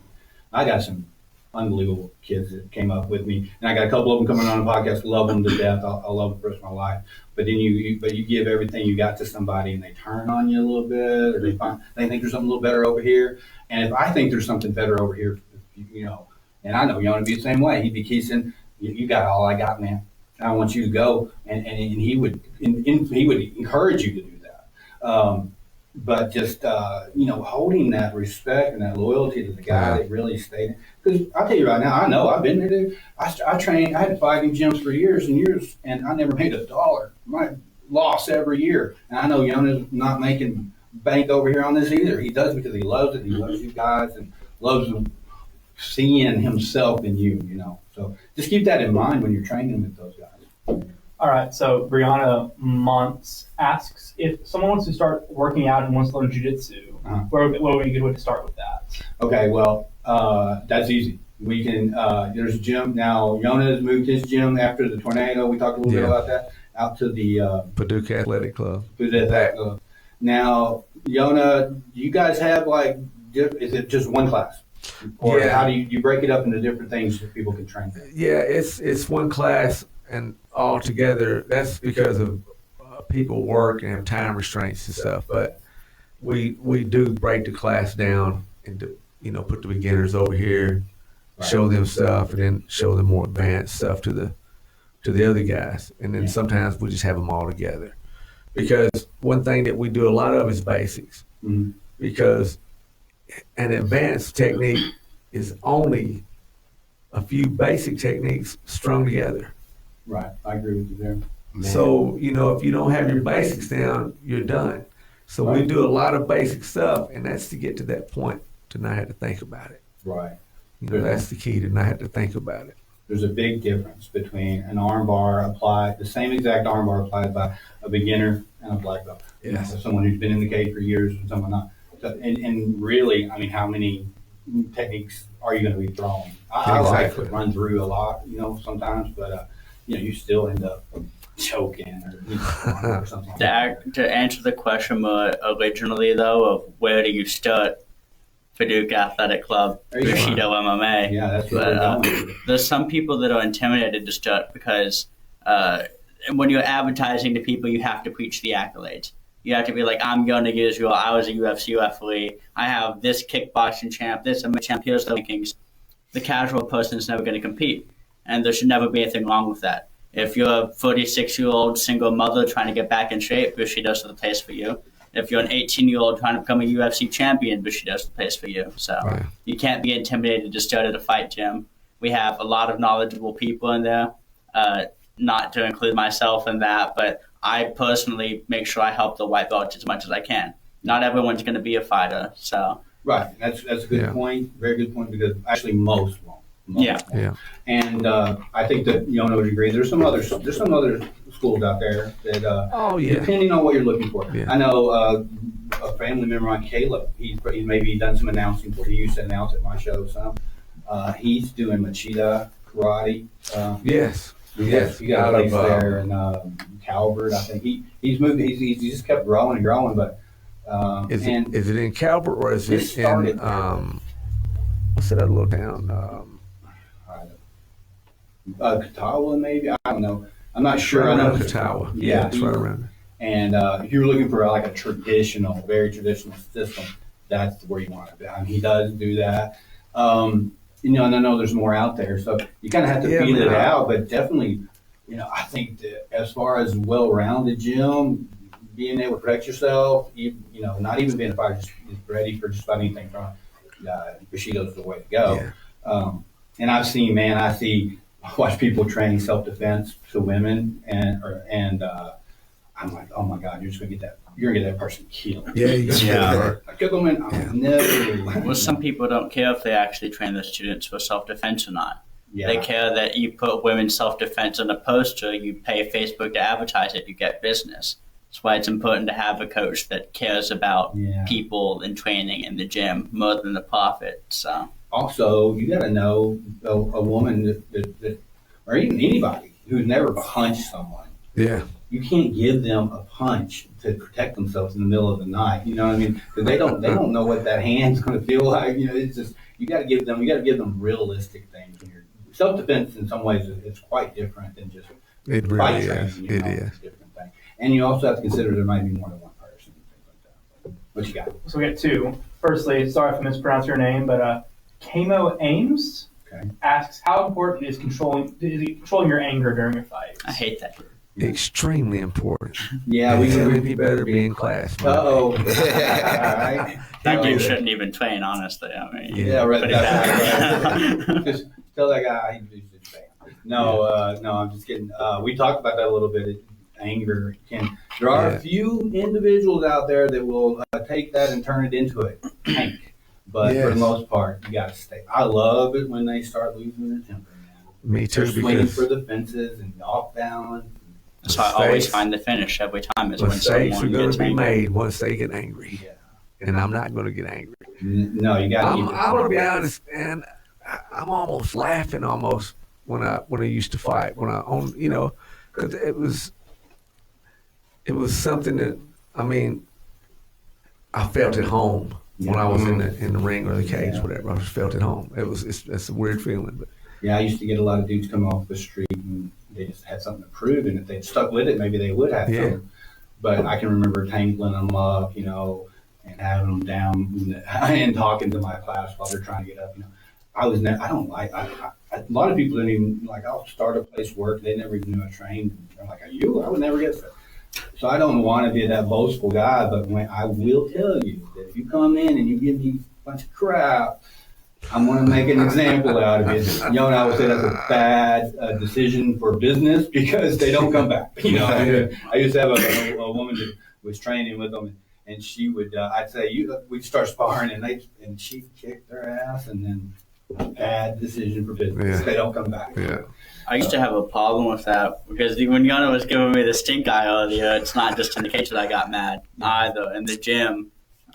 I got some unbelievable kids that came up with me, and I got a couple of them coming on the podcast. Love them to death. I love them for the rest of my life. But then you give everything you got to somebody, and they turn on you a little bit, or they think there's something a little better over here. And if I think there's something better over here, and I know Yonah would be the same way. He'd be kissing, you got all I got, man. I want you to go, and he would encourage you to do that. But just holding that respect and that loyalty to the guy that really stayed. Because I'll tell you right now, I know I've been there. Dude. I trained. I had to fight in gyms for years and years, and I never made $1. My loss every year, and I know Yonah's not making bank over here on this either. He does because he loves it. He loves you guys and loves seeing himself in you. So just keep that in mind when you're training with those guys. All right, so Brianna Montz asks, if someone wants to start working out and wants to learn jiu-jitsu, what would be a good way to start with that? Okay, well, that's easy. We can, there's a gym. Now, Yonah has moved his gym after the tornado. We talked a little bit about that, out to the Paducah Athletic Club. Now, Yonah, do you guys have is it just one class? Or how do you break it up into different things that people can train? Yeah, it's one class, and all together, that's because of people work and have time restraints and stuff. But we do break the class down and put the beginners over here, show them stuff, and then show them more advanced stuff to the other guys. And then sometimes we just have them all together. Because one thing that we do a lot of is basics. Mm-hmm. Because an advanced technique is only a few basic techniques strung together. Right, I agree with you there. Man. So, if you don't have your basics down, you're done. So we do a lot of basic stuff, and that's to get to that point to not have to think about it. Right. That's the key, to not have to think about it. There's a big difference between an arm bar applied, the same exact arm bar applied by a beginner and a black belt. Yes. Someone who's been in the cage for years and someone not. So, and really, I mean, how many techniques are you going to be throwing? I like to run through a lot, sometimes, but you still end up choking or something like that. To answer the question originally, though, of where do you start, Paducah Athletic Club, Bushido MMA. Yeah, that's what there's some people that are intimidated to start because when you're advertising to people, you have to preach the accolades. You have to be like, I'm going to Israel. I was a UFC athlete. I have this kickboxing champ, this MMA champ. Here's the rankings. The casual person is never going to compete, and there should never be anything wrong with that. If you're a 36-year-old single mother trying to get back in shape, Bushido's the place for you. If you're an 18-year-old trying to become a UFC champion, Bushido's the place for you. So you can't be intimidated to start at a fight gym. We have a lot of knowledgeable people in there, not to include myself in that, but I personally make sure I help the white belts as much as I can. Not everyone's going to be a fighter. So Right. That's a good point. Very good point, because actually most won't. Yeah. And I think that Yonah would agree. There's some other schools out there that depending on what you're looking for. Yeah. I know a family member on Caleb. He's maybe done some announcing. He used to announce at my show some. He's doing Machida karate. Yes. Yes, he got a place there in Calvert. I think he's moved. He's just kept growing and growing. But is it in Calvert or is it in what's that other little town? Catawba, maybe. I don't know. I'm not sure. Right I know Catawba. Yeah, it's right around there. And if you're looking for like a very traditional system, that's where you want to be. I mean, he does do that. And I know there's more out there, so you kind of have to feel it out. But definitely, I think that as far as well-rounded gym, being able to protect yourself, not even being a fighter, just ready for just about anything. Bushido's the way to go. Yeah. And I watch people train self-defense to women, and I'm like, oh my God, you're gonna get that person killed. Yeah. I kill them in. I'm never. Well, some people don't care if they actually train their students for self-defense or not. Yeah. They care that you put women's self-defense on a poster, you pay Facebook to advertise it, you get business. That's why it's important to have a coach that cares about people and training in the gym more than the profit. So. Also, you got to know a woman that, or even anybody who's never punched someone. Yeah. You can't give them a punch to protect themselves in the middle of the night. You know what I mean? Because they don't know what that hand's going to feel like. It's just you got to give them realistic things here. Self-defense in some ways is quite different than just it really is. It is. It's a different thing. And you also have to consider there might be more than one person and things like that. What you got? So we got two. Firstly, sorry if I mispronounced your name, but Kamo Ames asks, how important is controlling your anger during a fight? I hate that. Extremely important. Yeah, we better be in class. Uh-oh. That dude shouldn't even train, honestly. I mean, right. Just tell that guy he should train. No, I'm just kidding. We talked about that a little bit. Anger there are a few individuals out there that will take that and turn it into a tank. But for the most part, you got to stay. I love it when they start losing their temper, man. Me too. They're swinging for the fences and off balance. So I always find the finish every time is when mistakes someone are going gets to be angry. made once they get angry. Yeah. And I'm not going to get angry. No, you got to. I'm going to be honest, and I'm almost laughing when I used to fight because it was something that I felt at home when I was in the ring or the cage, whatever. I just felt at home. It's a weird feeling, but. Yeah, I used to get a lot of dudes coming off the street and they just had something to prove, and if they'd stuck with it, maybe they would have something. But I can remember tangling them up, and having them down and talking to my class while they're trying to get up. A lot of people didn't even, I'll start a place of work, they never even knew I trained. They're like, are you? I would never get that. So I don't want to be that boastful guy, but I will tell you that if you come in and you give me a bunch of crap, I'm going to make an example out of it. Yonah, I would say that's a bad decision for business because they don't come back. I used to have a woman that was training with them, and she would, I'd say, we'd start sparring, and she'd kick their ass, and then bad decision for business. They don't come back. Yeah. I used to have a problem with that because when Yonah was giving me the stink eye earlier, it's not just in the cage that I got mad either. In the gym,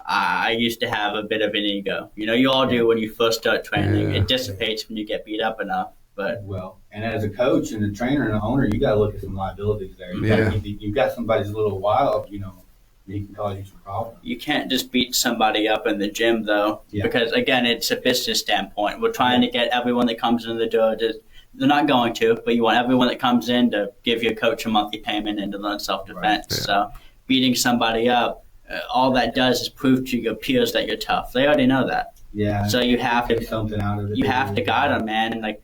I used to have a bit of an ego. You all do when you first start training. It dissipates when you get beat up enough. But and as a coach and a trainer and an owner, you got to look at some liabilities there. You've got somebody's a little wild, he can cause you some problems. You can't just beat somebody up in the gym, though, because, again, it's a business standpoint. We're trying to get everyone that comes in the door to – they're not going to, but you want everyone that comes in to give your coach a monthly payment and to learn self-defense. Right. So beating somebody up, all that does is prove to your peers that you're tough. They already know that. Yeah. So you have to – something out of it. You have to guide them, man. And,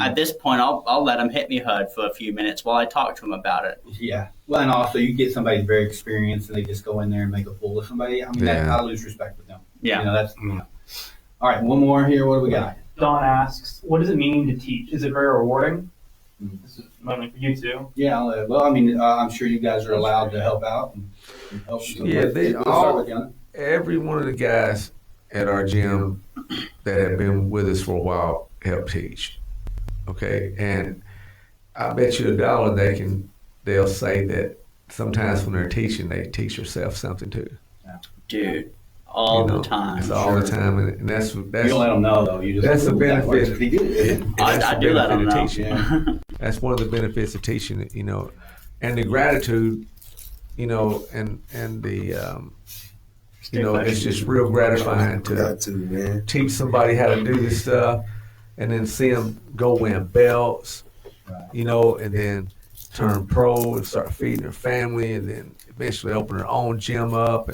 at this point, I'll let them hit me hard for a few minutes while I talk to them about it. Yeah. Well, and also you get somebody very experienced and they just go in there and make a fool of somebody. I lose respect with them. Yeah. All right, one more here. What do we got? Don asks, what does it mean to teach? Is it very rewarding? This is mainly for you two. Yeah, well, I mean, I'm sure you guys are allowed to help out. And help. So Yeah, we'll start with Yonah. every one of the guys at our gym that have been with us for a while help teach. Okay, and I bet you $1 they'll say that sometimes when they're teaching, they teach yourself something too. Dude, all the time. It's all the time, and that's You don't let them know though. You just that's the benefit. I do let them know. Teaching. That's one of the benefits of teaching, you know, and the gratitude, you know, and the you know, it's just real gratifying to teach somebody how to do this stuff, and then see them go win belts, you know, and then turn pro and start feeding their family, and then eventually open their own gym up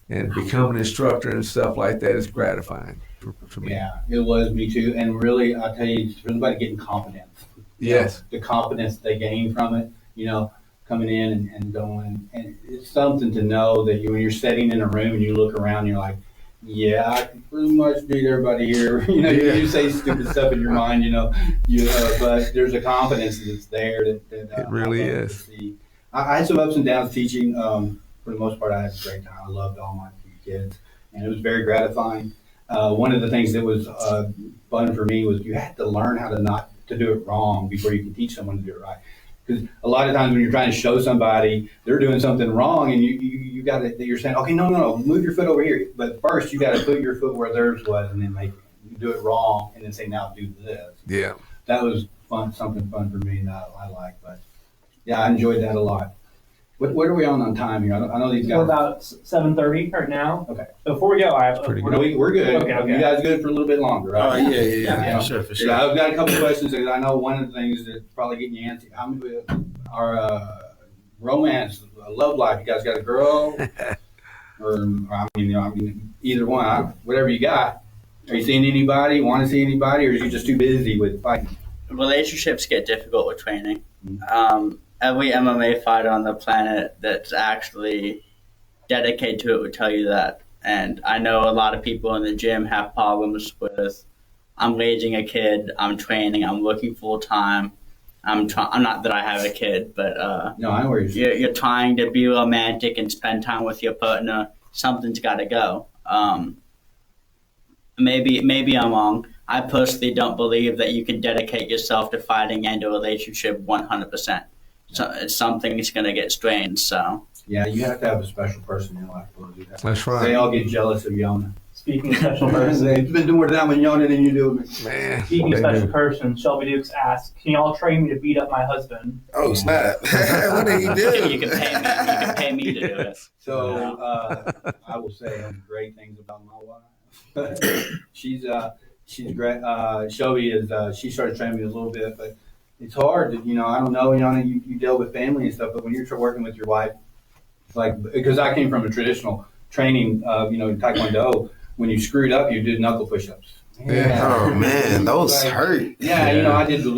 and become an instructor and stuff like that is gratifying for me. Yeah, it was me too. And really, I'll tell you, for everybody getting confidence. Yes. The confidence they gain from it, you know, coming in and going. And it's something to know that when you're sitting in a room and you look around, you're like, yeah, I can pretty much beat everybody here. You know, you say stupid stuff in your mind, but there's a confidence that's there that it really is. I had some ups and downs teaching. For the most part, I had a great time. I loved all my kids, and it was very gratifying. One of the things that was fun for me was you had to learn how to do it wrong before you can teach someone to do it right. Because a lot of times when you're trying to show somebody they're doing something wrong, and you got to, you're saying, okay, no, move your foot over here. But first, you got to put your foot where theirs was, and then you do it wrong, and then say, now do this. Yeah, that was fun, something fun for me that I like. But yeah, I enjoyed that a lot. What are we on time here? I know these guys. We're about 7:30 right now. Okay. Before we go, we're good. Okay. You guys good for a little bit longer, right? Oh, yeah. For sure. Yeah, I've got a couple questions. I know one of the things that's probably getting you antsy. How many our romance, love life? You guys got a girl, or I mean, either one, whatever you got. Are you seeing anybody? Want to see anybody, or are you just too busy with fighting? Relationships get difficult with training. Every MMA fighter on the planet that's actually dedicated to it would tell you that. And I know a lot of people in the gym have problems with, I'm raising a kid, I'm training, I'm working full time. I'm not that I have a kid, but no, I know where you're trying to be romantic and spend time with your partner. Something's got to go. Maybe I'm wrong. I personally don't believe that you can dedicate yourself to fighting and a relationship 100%. So something's going to get strained. So yeah, you have to have a special person in your life. That's right. They all get jealous of Yonah. Speaking of special person, they've been doing more time with Yonah than you do. Man, speaking of special person, Shelby Dukes asks, "Can y'all train me to beat up my husband?" Oh snap! What did he do? You can pay me to do it. So I will say great things about my wife. she's great. Shelby is. She started training me a little bit, but it's hard. I don't know. You deal with family and stuff, but when you're working with your wife, it's like, because I came from a traditional training, Taekwondo. When you screwed up, you did knuckle push-ups. Yeah. Oh man, those hurt. Yeah, I did. It was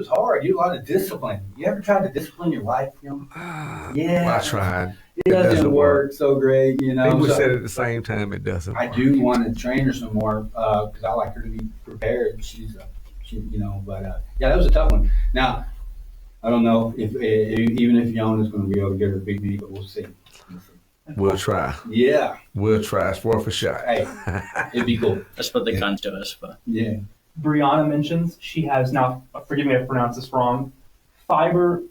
hard. You had a lot of discipline. You ever tried to discipline your wife? I tried. It doesn't work so great. I think we said at the same time it doesn't. I do want to train her some more because I like her to be prepared. But that was a tough one. Now, I don't know if even if Yonah's going to be able to get her to beat me, but we'll see. We'll try. Yeah. We'll try. It's worth a shot. Hey, it'd be cool. That's what the guns to us, but yeah. Brianna mentions she has now, forgive me if I pronounce this wrong, fibromyalgia?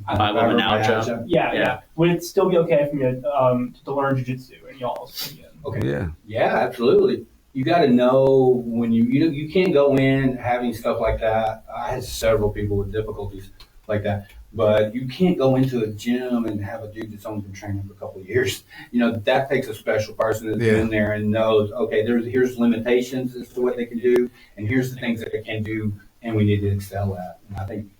Fibromyalgia. Yeah. Would it still be okay for me to learn jiu-jitsu in y'all's opinion? Okay. Yeah, absolutely. You got to know when you can't go in having stuff like that. I had several people with difficulties like that. But you can't go into a gym and have a dude that's only been training for a couple of years. That takes a special person that's in there and knows, okay, here's limitations as to what they can do, and here's the things that they can do, and we need to excel at. And I think,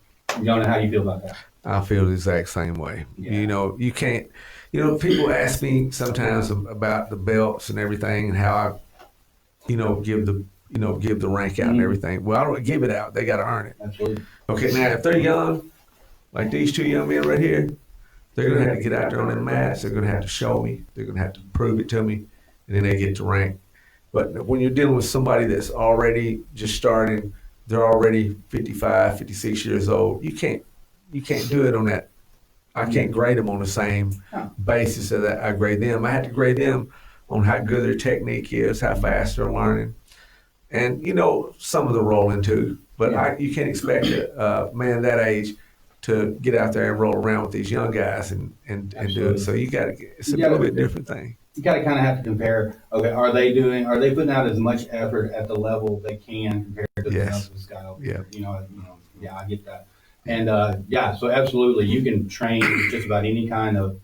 Yonah, how do you feel about that? I feel the exact same way. Yeah. You can't, people ask me sometimes about the belts and everything and how I, give the rank out and everything. Well, I don't give it out. They got to earn it. Absolutely. Okay, now if they're young, like these two young men right here, they're going to have to get out there on them mats. They're going to have to show me. They're going to have to prove it to me, and then they get to rank. But when you're dealing with somebody that's already just starting, they're already 55, 56 years old, you can't do it on that. I can't grade them on the same basis that I grade them. I had to grade them on how good their technique is, how fast they're learning, and some of the rolling too. But you can't expect a man that age to get out there and roll around with these young guys and do it. So it's a little bit different thing. You got to kind of have to compare. Okay, are they putting out as much effort at the level they can compared to the others guy over there? Yeah, I get that. And so absolutely, you can train just about any kind of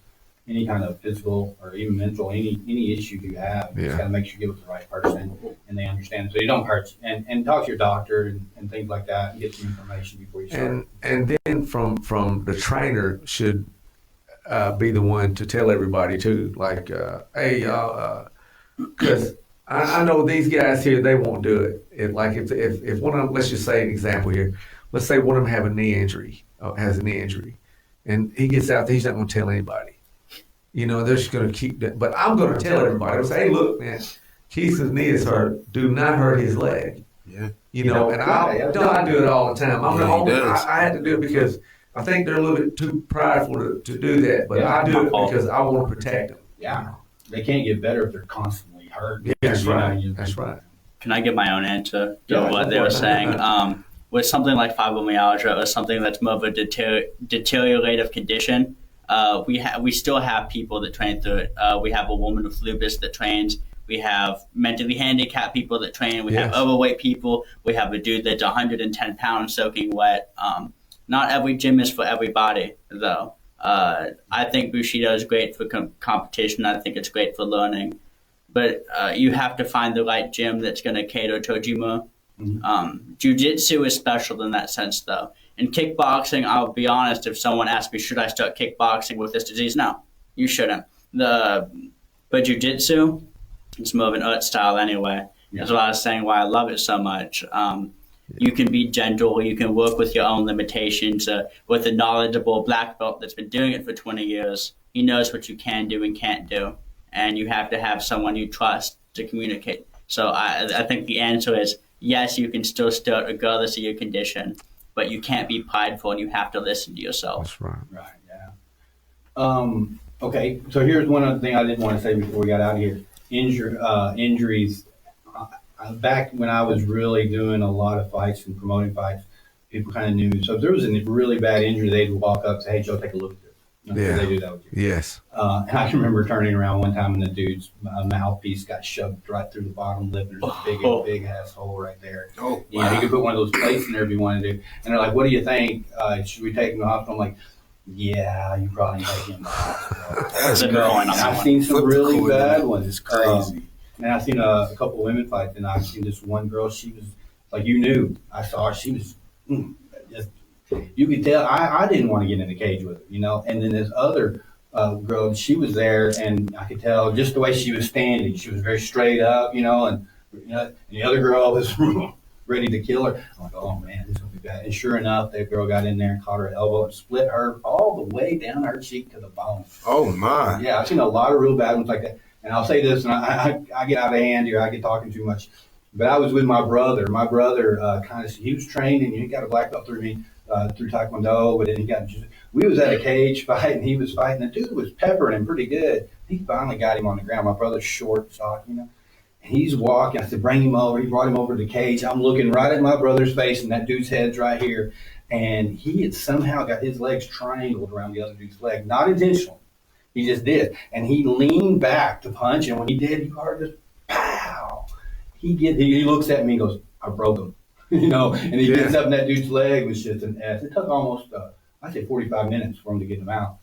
physical or even mental, any issue you have. You just got to make sure you get with the right person and they understand, so you don't hurt. And talk to your doctor and things like that, and get some information before you start. And then from the trainer should be the one to tell everybody too, like, hey y'all, because I know these guys here, they won't do it. If one of them, let's just say an example here. Let's say one of them has a knee injury, and he gets out there, he's not going to tell anybody. They're just going to keep that. But I'm going to tell everybody. I'll say, hey, look, man, Keith's knee is hurt. Do not hurt his leg. Yeah. And I do it all the time. I had to do it because I think they're a little bit too prideful to do that. But I do it because I want to protect them. Yeah. They can't get better if they're constantly hurt. Yeah, that's right. That's right. Can I give my own answer to what they were saying? With something like fibromyalgia or something that's more of a deteriorative condition, we still have people that train through it. We have a woman with lupus that trains. We have mentally handicapped people that train. We have overweight people. We have a dude that's 110 pounds soaking wet. Not every gym is for everybody, though. I think Bushido is great for competition. I think it's great for learning. But you have to find the right gym that's going to cater towards you more. Jiu-jitsu is special in that sense, though. In kickboxing, I'll be honest, if someone asked me, should I start kickboxing with this disease? No, you shouldn't. But jiu-jitsu, it's more of an art style anyway. That's what I was saying, why I love it so much. You can be gentle, you can work with your own limitations. With a knowledgeable black belt that's been doing it for 20 years, he knows what you can do and can't do. And you have to have someone you trust to communicate. So I think the answer is, yes, you can still start regardless of your condition, but you can't be prideful and you have to listen to yourself. That's right. Right, yeah. Okay, so here's one other thing I didn't want to say before we got out of here. Injuries. Back when I was really doing a lot of fights and promoting fights, people kind of knew. So if there was a really bad injury, they'd walk up and say, hey, Joe, take a look at this. They do that with you. Yes. And I can remember turning around one time and the dude's mouthpiece got shoved right through the bottom lip. There's a big ass hole right there. Oh, wow. You could put one of those plates in there if you wanted to. And they're like, what do you think? Should we take him to the hospital? I'm like, yeah, you probably take him to the hospital. That's crazy. I've seen some really bad ones. It's crazy. And I've seen a couple of women fight, and I've seen this one girl. She was like, I saw her. She was just, you could tell. I didn't want to get in the cage with her, And then this other girl, she was there, and I could tell just the way she was standing. She was very straight up, and the other girl was ready to kill her. I'm like, oh man, this will be bad. And sure enough, that girl got in there and caught her elbow and split her all the way down her cheek to the bone. Oh my! Yeah, I've seen a lot of real bad ones like that. And I'll say this, and I get out of hand here. I get talking too much. But I was with my brother. My brother he was trained, and he got a black belt through me, through Taekwondo. But then we was at a cage fight, and he was fighting. The dude was peppering him pretty good. He finally got him on the ground. My brother's short, stocky, And he's walking. I said, bring him over. He brought him over to the cage. I'm looking right at my brother's face, and that dude's head's right here. And he had somehow got his legs triangled around the other dude's leg. Not intentional. He just did. And he leaned back to punch, and when he did, you heard this pow. He looks at me and goes, I broke him. And he gets up, and that dude's leg was just an S. It took almost, I'd say 45 minutes for him to get him out.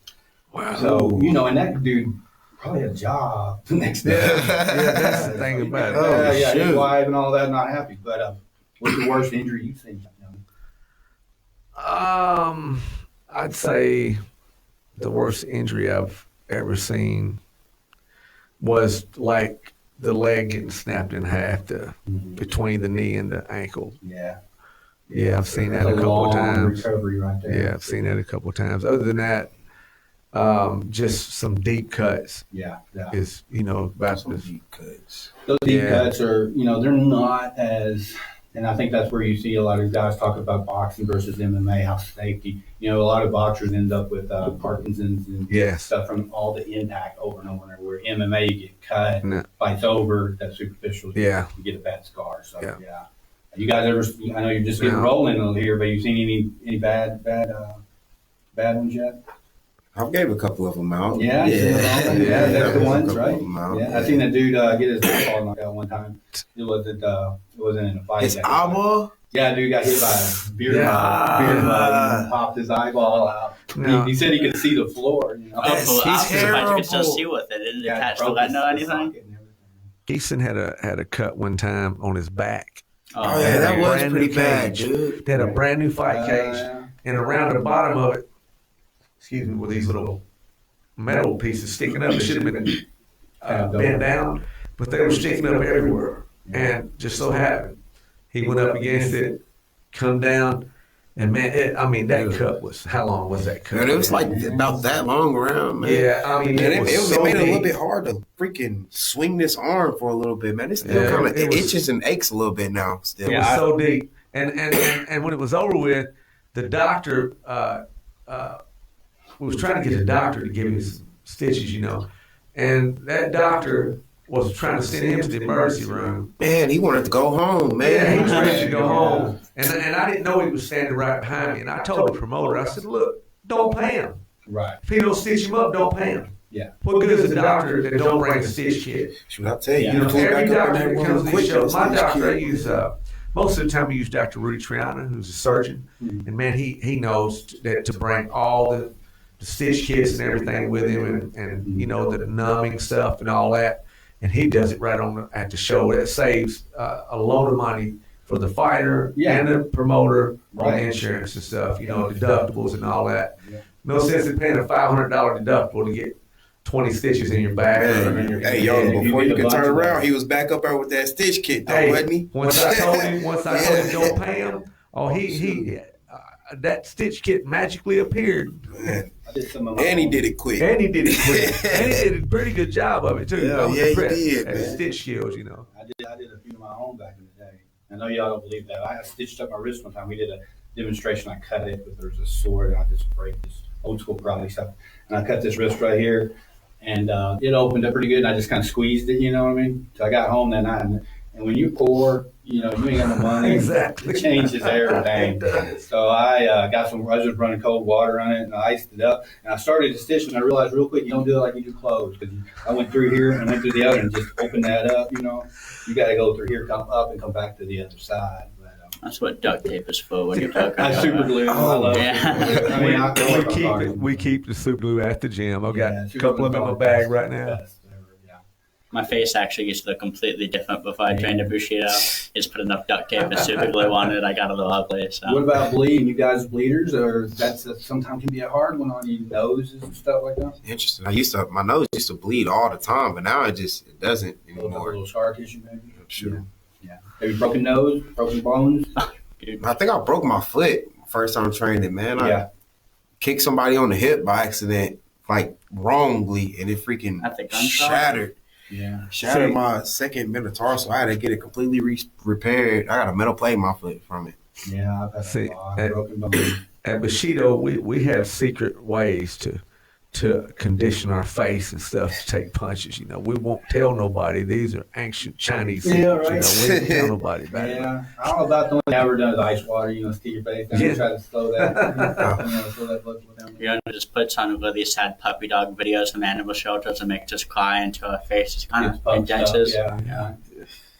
Wow. So, and that dude probably had a job the next day. Yeah, that's the thing about it. His wife and all that, not happy. But what's the worst injury you've seen? I'd say the worst injury I've ever seen was like the leg getting snapped in half between the knee and the ankle. Yeah, I've seen that a couple of times. Recovery right there. Yeah, I've seen that a couple of times. Other than that, just some deep cuts Yeah. is, about Some this. deep cuts. Those deep Yeah. cuts are, they're not as, and I think that's where you see a lot of guys talk about boxing versus MMA, how safety. A lot of boxers end up with Parkinson's and Yes. stuff from all the impact over and over and over. Where MMA, you get cut, No. fight's over, that's superficial. Yeah. You get a bad scar. So, Yeah. yeah. You guys ever, I know you're just getting No. rolling over here, but you seen any bad ones yet? I gave a couple of them out. Yeah, that's the I've ones, a couple right? of them out. Yeah, I seen a dude get his eyeball knocked out one time. It wasn't in a fight. His eyeball? Yeah, dude got hit by a beer Yeah. mug and popped his eyeball out. No. He said he could see the floor. Oh, That's cool. I was surprised you could still terrible. see with it. Didn't it Yeah, catch the broke retina or his anything? socket and everything. Keeson had a cut one time on his back. Oh, yeah, that was Brand pretty new bad, cage. dude. They had a brand new fight cage, Yeah. and around the bottom of it, were these little metal pieces sticking up. They should have been bent down, but they were sticking up everywhere. And just so happened, he went up against it, come down, and man, that cut was, how long was that cut? Man, it was like about that long around, man. Yeah, I mean, Man, it was it so made it a little deep. bit hard to freaking swing this arm for a little bit, man. It still Yeah, kind of it was- itches and aches a little bit now. Still, It was so deep, and when it was over with, the doctor we was trying to get a doctor to give him some stitches, and that doctor was trying to send him to the emergency room. man, he wanted to go home, man. Yeah, he was ready to go home, and I didn't know he was standing right behind me, and I told the promoter, I said, "Look, don't pay him. Right. If he don't stitch him up, don't pay him. Yeah. What good is a doctor that don't bring a stitch kit? Should I tell you? Yeah. You pull Every back up in doctor that that room comes to quick. these shows, my stitch doctor, I kid. use most of the time I use Dr. Rudy Triana, who's a surgeon, and man, he knows that to bring all the stitch kits and everything with him, and the numbing stuff and all that, and he does it right at the show. That saves a load of money for the fighter and the promoter on Right. insurance and stuff, deductibles and all that. Yeah. No sense in paying a $500 deductible to get 20 stitches in your back. Man, hey, yo, Yeah, before you you get a could turn bunch of around, that. he was back up there with that stitch kit, though, Hey, wasn't he? once I told him don't pay him, he that stitch kit magically appeared, Man, I did some of my and he own. did it quick. and he did it quick, and he did a pretty good job of it too. Yeah, I was yeah, he impressed did, at his man. stitch skills, I did a few of my own back in the day. I know y'all don't believe that. I stitched up my wrist one time. We did a demonstration. I cut it, but there's a sword, and I just break this old school karate stuff. And I cut this wrist right here, and it opened up pretty good. And I just kind of squeezed it, you know what I mean? So I got home that night, and when you pour, you ain't got no money. Exactly. It changes everything. It does. So I I was just running cold water on it, and I iced it up. And I started to stitch, and I realized real quick, you don't do it like you do clothes. Because I went through here and went through the other and just opened that up, You got to go through here, come up, and come back to the other side. But, That's what duct tape is for when you're talking I about super that. glue. I love yeah. it. I mean, I can work on hard. we keep the super glue at the gym. I've got Yeah, a super couple of them in my glue bag is right the now. best ever, yeah. My face actually used to look completely different before I trained at Bushido. Just put enough duct tape and super glue on it. I got a little ugly. So. What about bleeding? You guys bleeders, or that's sometimes can be a hard one on your noses and stuff like that? Interesting. My nose used to bleed all the time, but now it doesn't A little anymore. scar tissue, maybe. I'm sure. Yeah. Have you broken nose, broken bones? I think I broke my foot first time training, man. I Yeah. kicked somebody on the hip by accident, like wrongly, and it freaking At the gunshot? shattered. Yeah. Shattered See- my second metatarsal. I had to get it completely repaired. I got a metal plate in my foot from it. Yeah, I've had See, a lot of broken bones. At Bushido, we have secret ways to condition our face and stuff to take punches. We won't tell nobody. These are ancient Chinese secrets. Yeah, right. We don't tell nobody about it. Yeah, I don't know about the one I ever done is ice water. Stick your face down Yeah. and try to slow that. Slow that blood flow down. Yonah just puts on really sad puppy dog videos from animal shelters and makes us cry until our face is kind It's of pumped up, indents. Yeah.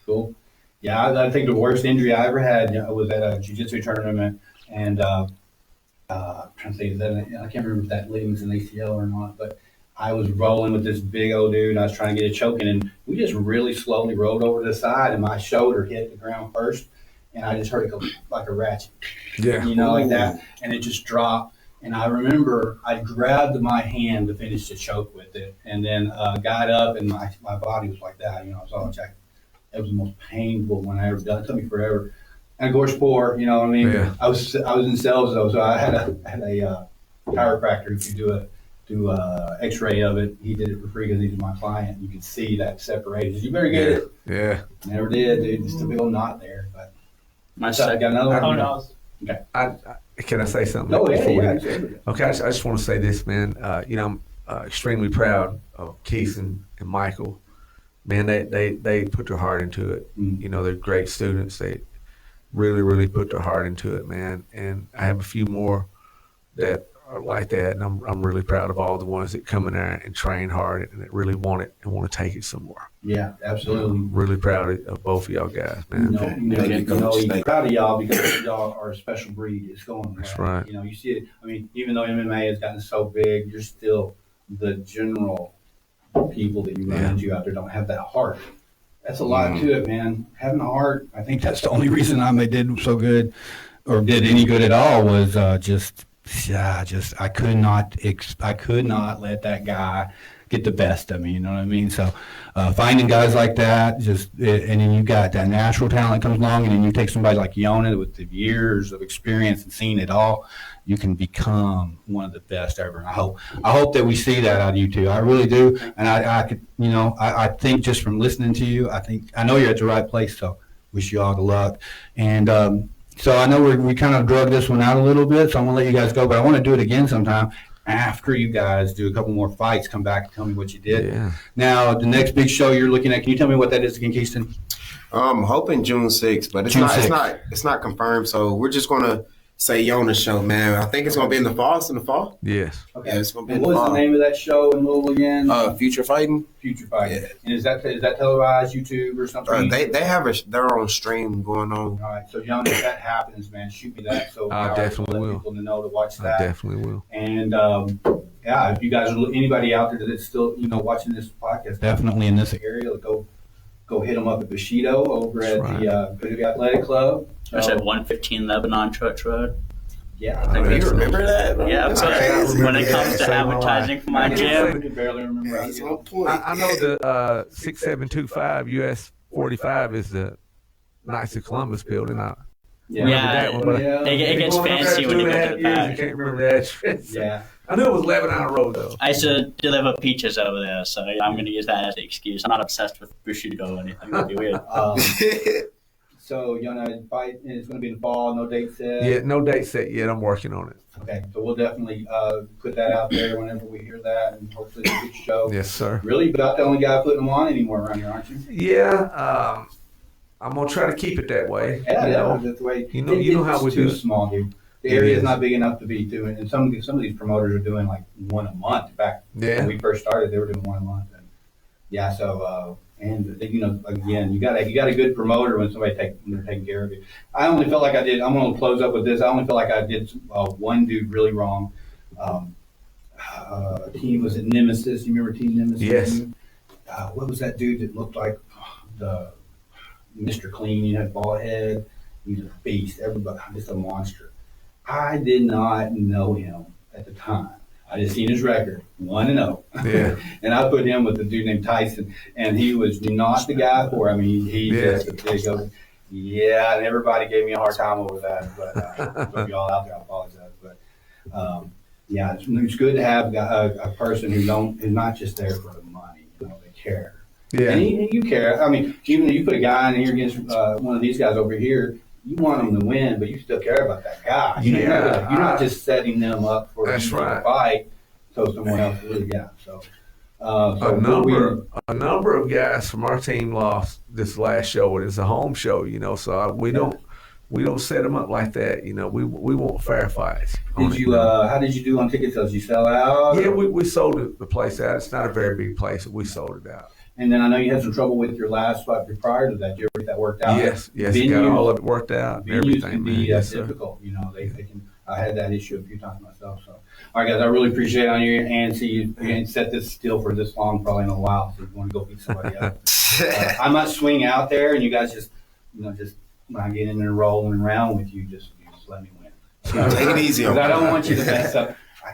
Cool. Yeah, I think the worst injury I ever had was at a jiu-jitsu tournament, and I'm trying to think, I can't remember if that leg was an ACL or not, but I was rolling with this big old dude, and I was trying to get it choking, and we just really slowly rolled over to the side, and my shoulder hit the ground first, and I just heard it go like a ratchet, Yeah. like that, and it just dropped. And I remember I grabbed my hand to finish the choke with it, and then got up, and my body was like that, I was all jacked. It was the most painful one I ever done. It took me forever. And of course, poor, Yeah. I was in sales though, so I had a chiropractor who could do do X-ray of it. He did it for free because he's my client. You can see that separated. You better get it. Yeah. Never did, dude. Just a big old knot there. But My so I got another one. Oh no. Can I say something? No, before we- absolutely. Okay, I just want to say this, man. I'm extremely proud of Kestin and Michael. Man, they put their heart into it. They're great students. They really, really put their heart into it, man. And I have a few more that are like that, and I'm really proud of all the ones that come in there and train hard and that really want it and want to take it somewhere. Yeah, absolutely. Really proud of both of y'all guys, man. He's proud of y'all because y'all are a special breed. It's going That's right. right. You see it. I mean, even though MMA has gotten so big, you're still the general people that you run into out there don't have that heart. That's a lot to it, man. Having a heart. I think that's the only reason I did so good or did any good at all was I could not let that guy get the best of me. You know what I mean? So finding guys like that, and then you got that natural talent comes along, and then you take somebody like Yonah with the years of experience and seeing it all, you can become one of the best ever. And I hope that we see that out of you two. I really do. And I could, I think just from listening to you, I know you're at the right place. So wish you all the luck. And so I know we kind of drug this one out a little bit, so I'm going to let you guys go, but I want to do it again sometime after you guys do a couple more fights. Come back and tell me what you did. Yeah. Now, the next big show you're looking at, can you tell me what that is again, Kestin? I'm hoping June 6th, but it's not confirmed, so we're just going to say Yonah show, man. I think it's going to be in the fall. It's in the fall? Yes. Okay. Yeah, it's going to be in And the fall. what's the name of that show in Louisville again? Future Fighting? Future Fight. Yeah. And is that televised, YouTube or something? They have their own stream going on. All right, so Yonah, if that happens, man, shoot me that so I definitely let will. people to know to watch I that. definitely will. And if you guys are anybody out there that's still watching this podcast, Definitely in this area, go hit them up at Bushido over at the Good Athletic Club. There's at 115 Lebanon Church Road. Yeah, Oh, you remember that? Yeah, That's but crazy. when it comes to Say no advertising for my I gym, can barely remember. That's on point. I know the 6725 US 45 is the Knights of Columbus building. I remember that one, but it gets fancy when you go to the I back. can't remember the address. Yeah. I knew it was Lebanon Road though. I used to deliver peaches over there, so I'm going to use that as the excuse. I'm not obsessed with Bushido or anything. That'd be weird. So Yonah fight, and it's going to be in the fall. No date set. Yeah, no date set yet. I'm working on it. Okay, so we'll definitely put that out there whenever we hear that, and hopefully it's a good show. Yes, sir. Really, about the only guy putting them on anymore around here, aren't you? Yeah, I'm gonna try to keep it that way. Yeah, that's the way. You know how we it's too do it. small, dude. The It area is is. not big enough to be doing, and some of these promoters are doing like one a month. Back when we first started, they were doing one a month, and yeah. So and again, you got a good promoter when they're taking care of you. I only felt like I did. I'm going to close up with this. I only felt like I did one dude really wrong. Team was it Nemesis? You remember Team Nemesis? Yes. What was that dude that looked like the Mr. Clean? He had a bald head. He's a beast. Everybody, just a monster. I did not know him at the time. I just seen his record, 1-0. Yeah. And I put him with a dude named Tyson, and he was not the guy for it. I mean, he's just a big old, and everybody gave me a hard time over that. But for y'all out there, I apologize. But it's good to have a person who's not just there for the money. They care. Yeah. And you care. I mean, even if you put a guy in here against one of these guys over here, you want them to win, but you still care about that guy. You're not just setting them up for a fight so someone else will. Yeah. So, a number of guys from our team lost this last show. It is a home show, so we don't set them up like that. We want fair fights. Did you? How did you do on ticket sales? You sell out? Yeah, we sold the place out. It's not a very big place, but we sold it out. And then I know you had some trouble with your last fight prior to that. Did you ever get that worked out? Yes, got all of it worked out. Venues Everything, can be difficult. They can. I had that issue a few times myself. So, all right, guys, I really appreciate it on your hand. See, you ain't set this still for this long, probably in a while. So if you want to go beat somebody up, I might swing out there, and you guys just when I get in there rolling around with you, just let me win. Take it easy. I don't want you to mess up. I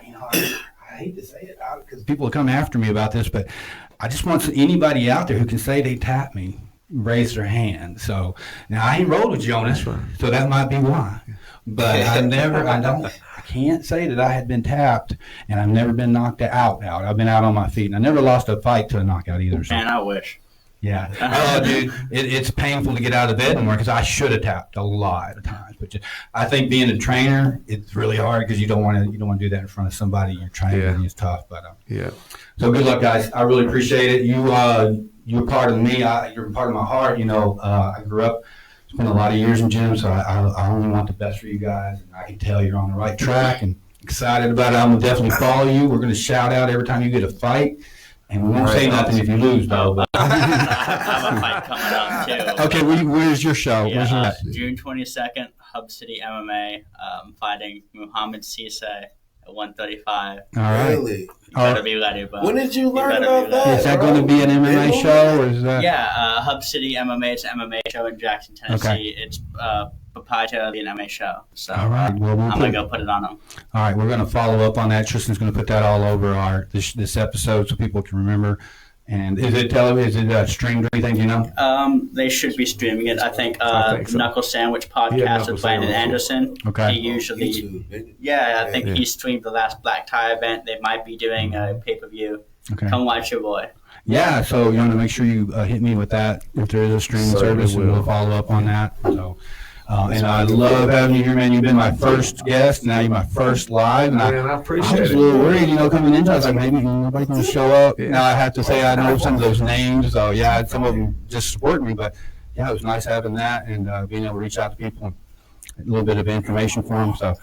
hate to say it because people will come after me about this, but I just want anybody out there who can say they tapped me, raise their hand. So now I ain't rolled with Jonas, so that might be why. But I can't say that I had been tapped, and I've never been knocked out. I've been out on my feet, and I never lost a fight to a knockout either. So. Man, I wish. Yeah. Oh, dude, it's painful to get out of bed anymore because I should have tapped a lot of times. But I think being a trainer, it's really hard because you don't want to do that in front of somebody you're training. Yeah. It's tough. But Yeah. so good luck, guys. I really appreciate it. You're part of me. You're part of my heart. I grew up, spent a lot of years in gym, so I only want the best for you guys. And I can tell you're on the right track and excited about it. I'm gonna definitely follow you. We're gonna shout out every time you get a fight. And we won't say nothing if you lose, though. But. I have a fight coming up, too. Okay, where's your show? Yeah, June 22nd, Hub City MMA, fighting Muhammad Cisse at 135. All right. Really? You better be ready, bro. When did you learn about that? Is that going to be an MMA show? Or is that... Yeah, Hub City MMA. It's an MMA show in Jackson, Tennessee. Okay. It's proprietary MMA show. So all right. Well, I'm going to go put it on them. All right. We're going to follow up on that. Tristan's going to put that all over this episode so people can remember. And is it television? Is it streamed or anything? Do you know? They should be streaming it. I think so. Knuckle Sandwich podcast with Brandon Anderson. Okay. He usually, I think he streamed the last Black Tie event. They might be doing a pay-per-view. Okay. Come watch your boy. Yeah. So you want to make sure you hit me with that if there is a streaming service, and we'll follow up on that. So. And I love having you here, man. You've been my first guest. Now you're my first live. And I appreciate it. I was a little worried, coming into it. I was like, maybe nobody's going to show up. Yeah. Now I have to say I know some of those names. So, yeah, some of them just support me. But, yeah, it was nice having that and being able to reach out to people and a little bit of information for them. So,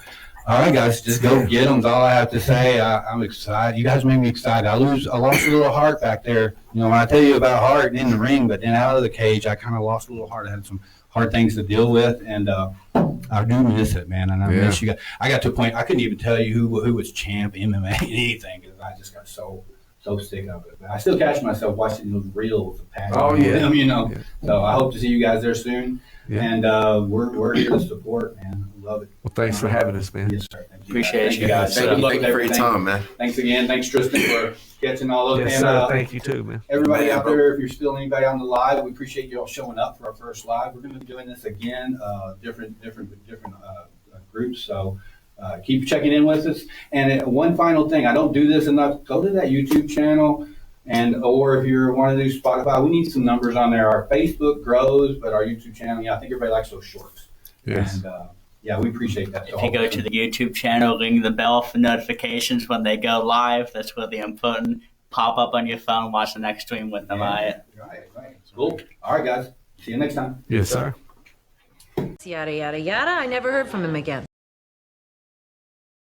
all right, guys, just go get them is all I have to say. I'm excited. You guys made me excited. I lost a little heart back there. When I tell you about heart in the ring, but then out of the cage, I kind of lost a little heart. I had some hard things to deal with, and I do miss it, man. And I miss you guys. I got to a point I couldn't even tell you who was champ MMA anything because I just got so sick of it. But I still catch myself watching those reels of Pat. Oh yeah. Yeah. So I hope to see you guys there soon. Yeah. And we're here to support, man. Love it. Well, thanks for having us, man. Yes, sir. Appreciate you guys. Thank you for your time, man. Thanks again. Thanks, Tristan, for catching all those. Yes, sir. Thank you too, man. Everybody out there, if you're still anybody on the live, we appreciate you all showing up for our first live. We're going to be doing this again, different groups. So keep checking in with us. And one final thing, I don't do this enough. Go to that YouTube channel, or if you're one of these Spotify, we need some numbers on there. Our Facebook grows, but our YouTube channel, I think everybody likes those shorts. Yes. And we appreciate that. If you go to the YouTube channel, ring the bell for notifications when they go live. That's really important. Pop up on your phone, watch the next stream with them. Right. Cool. All right, guys. See you next time. Yes, sir. Yada, yada, yada. I never heard from him again.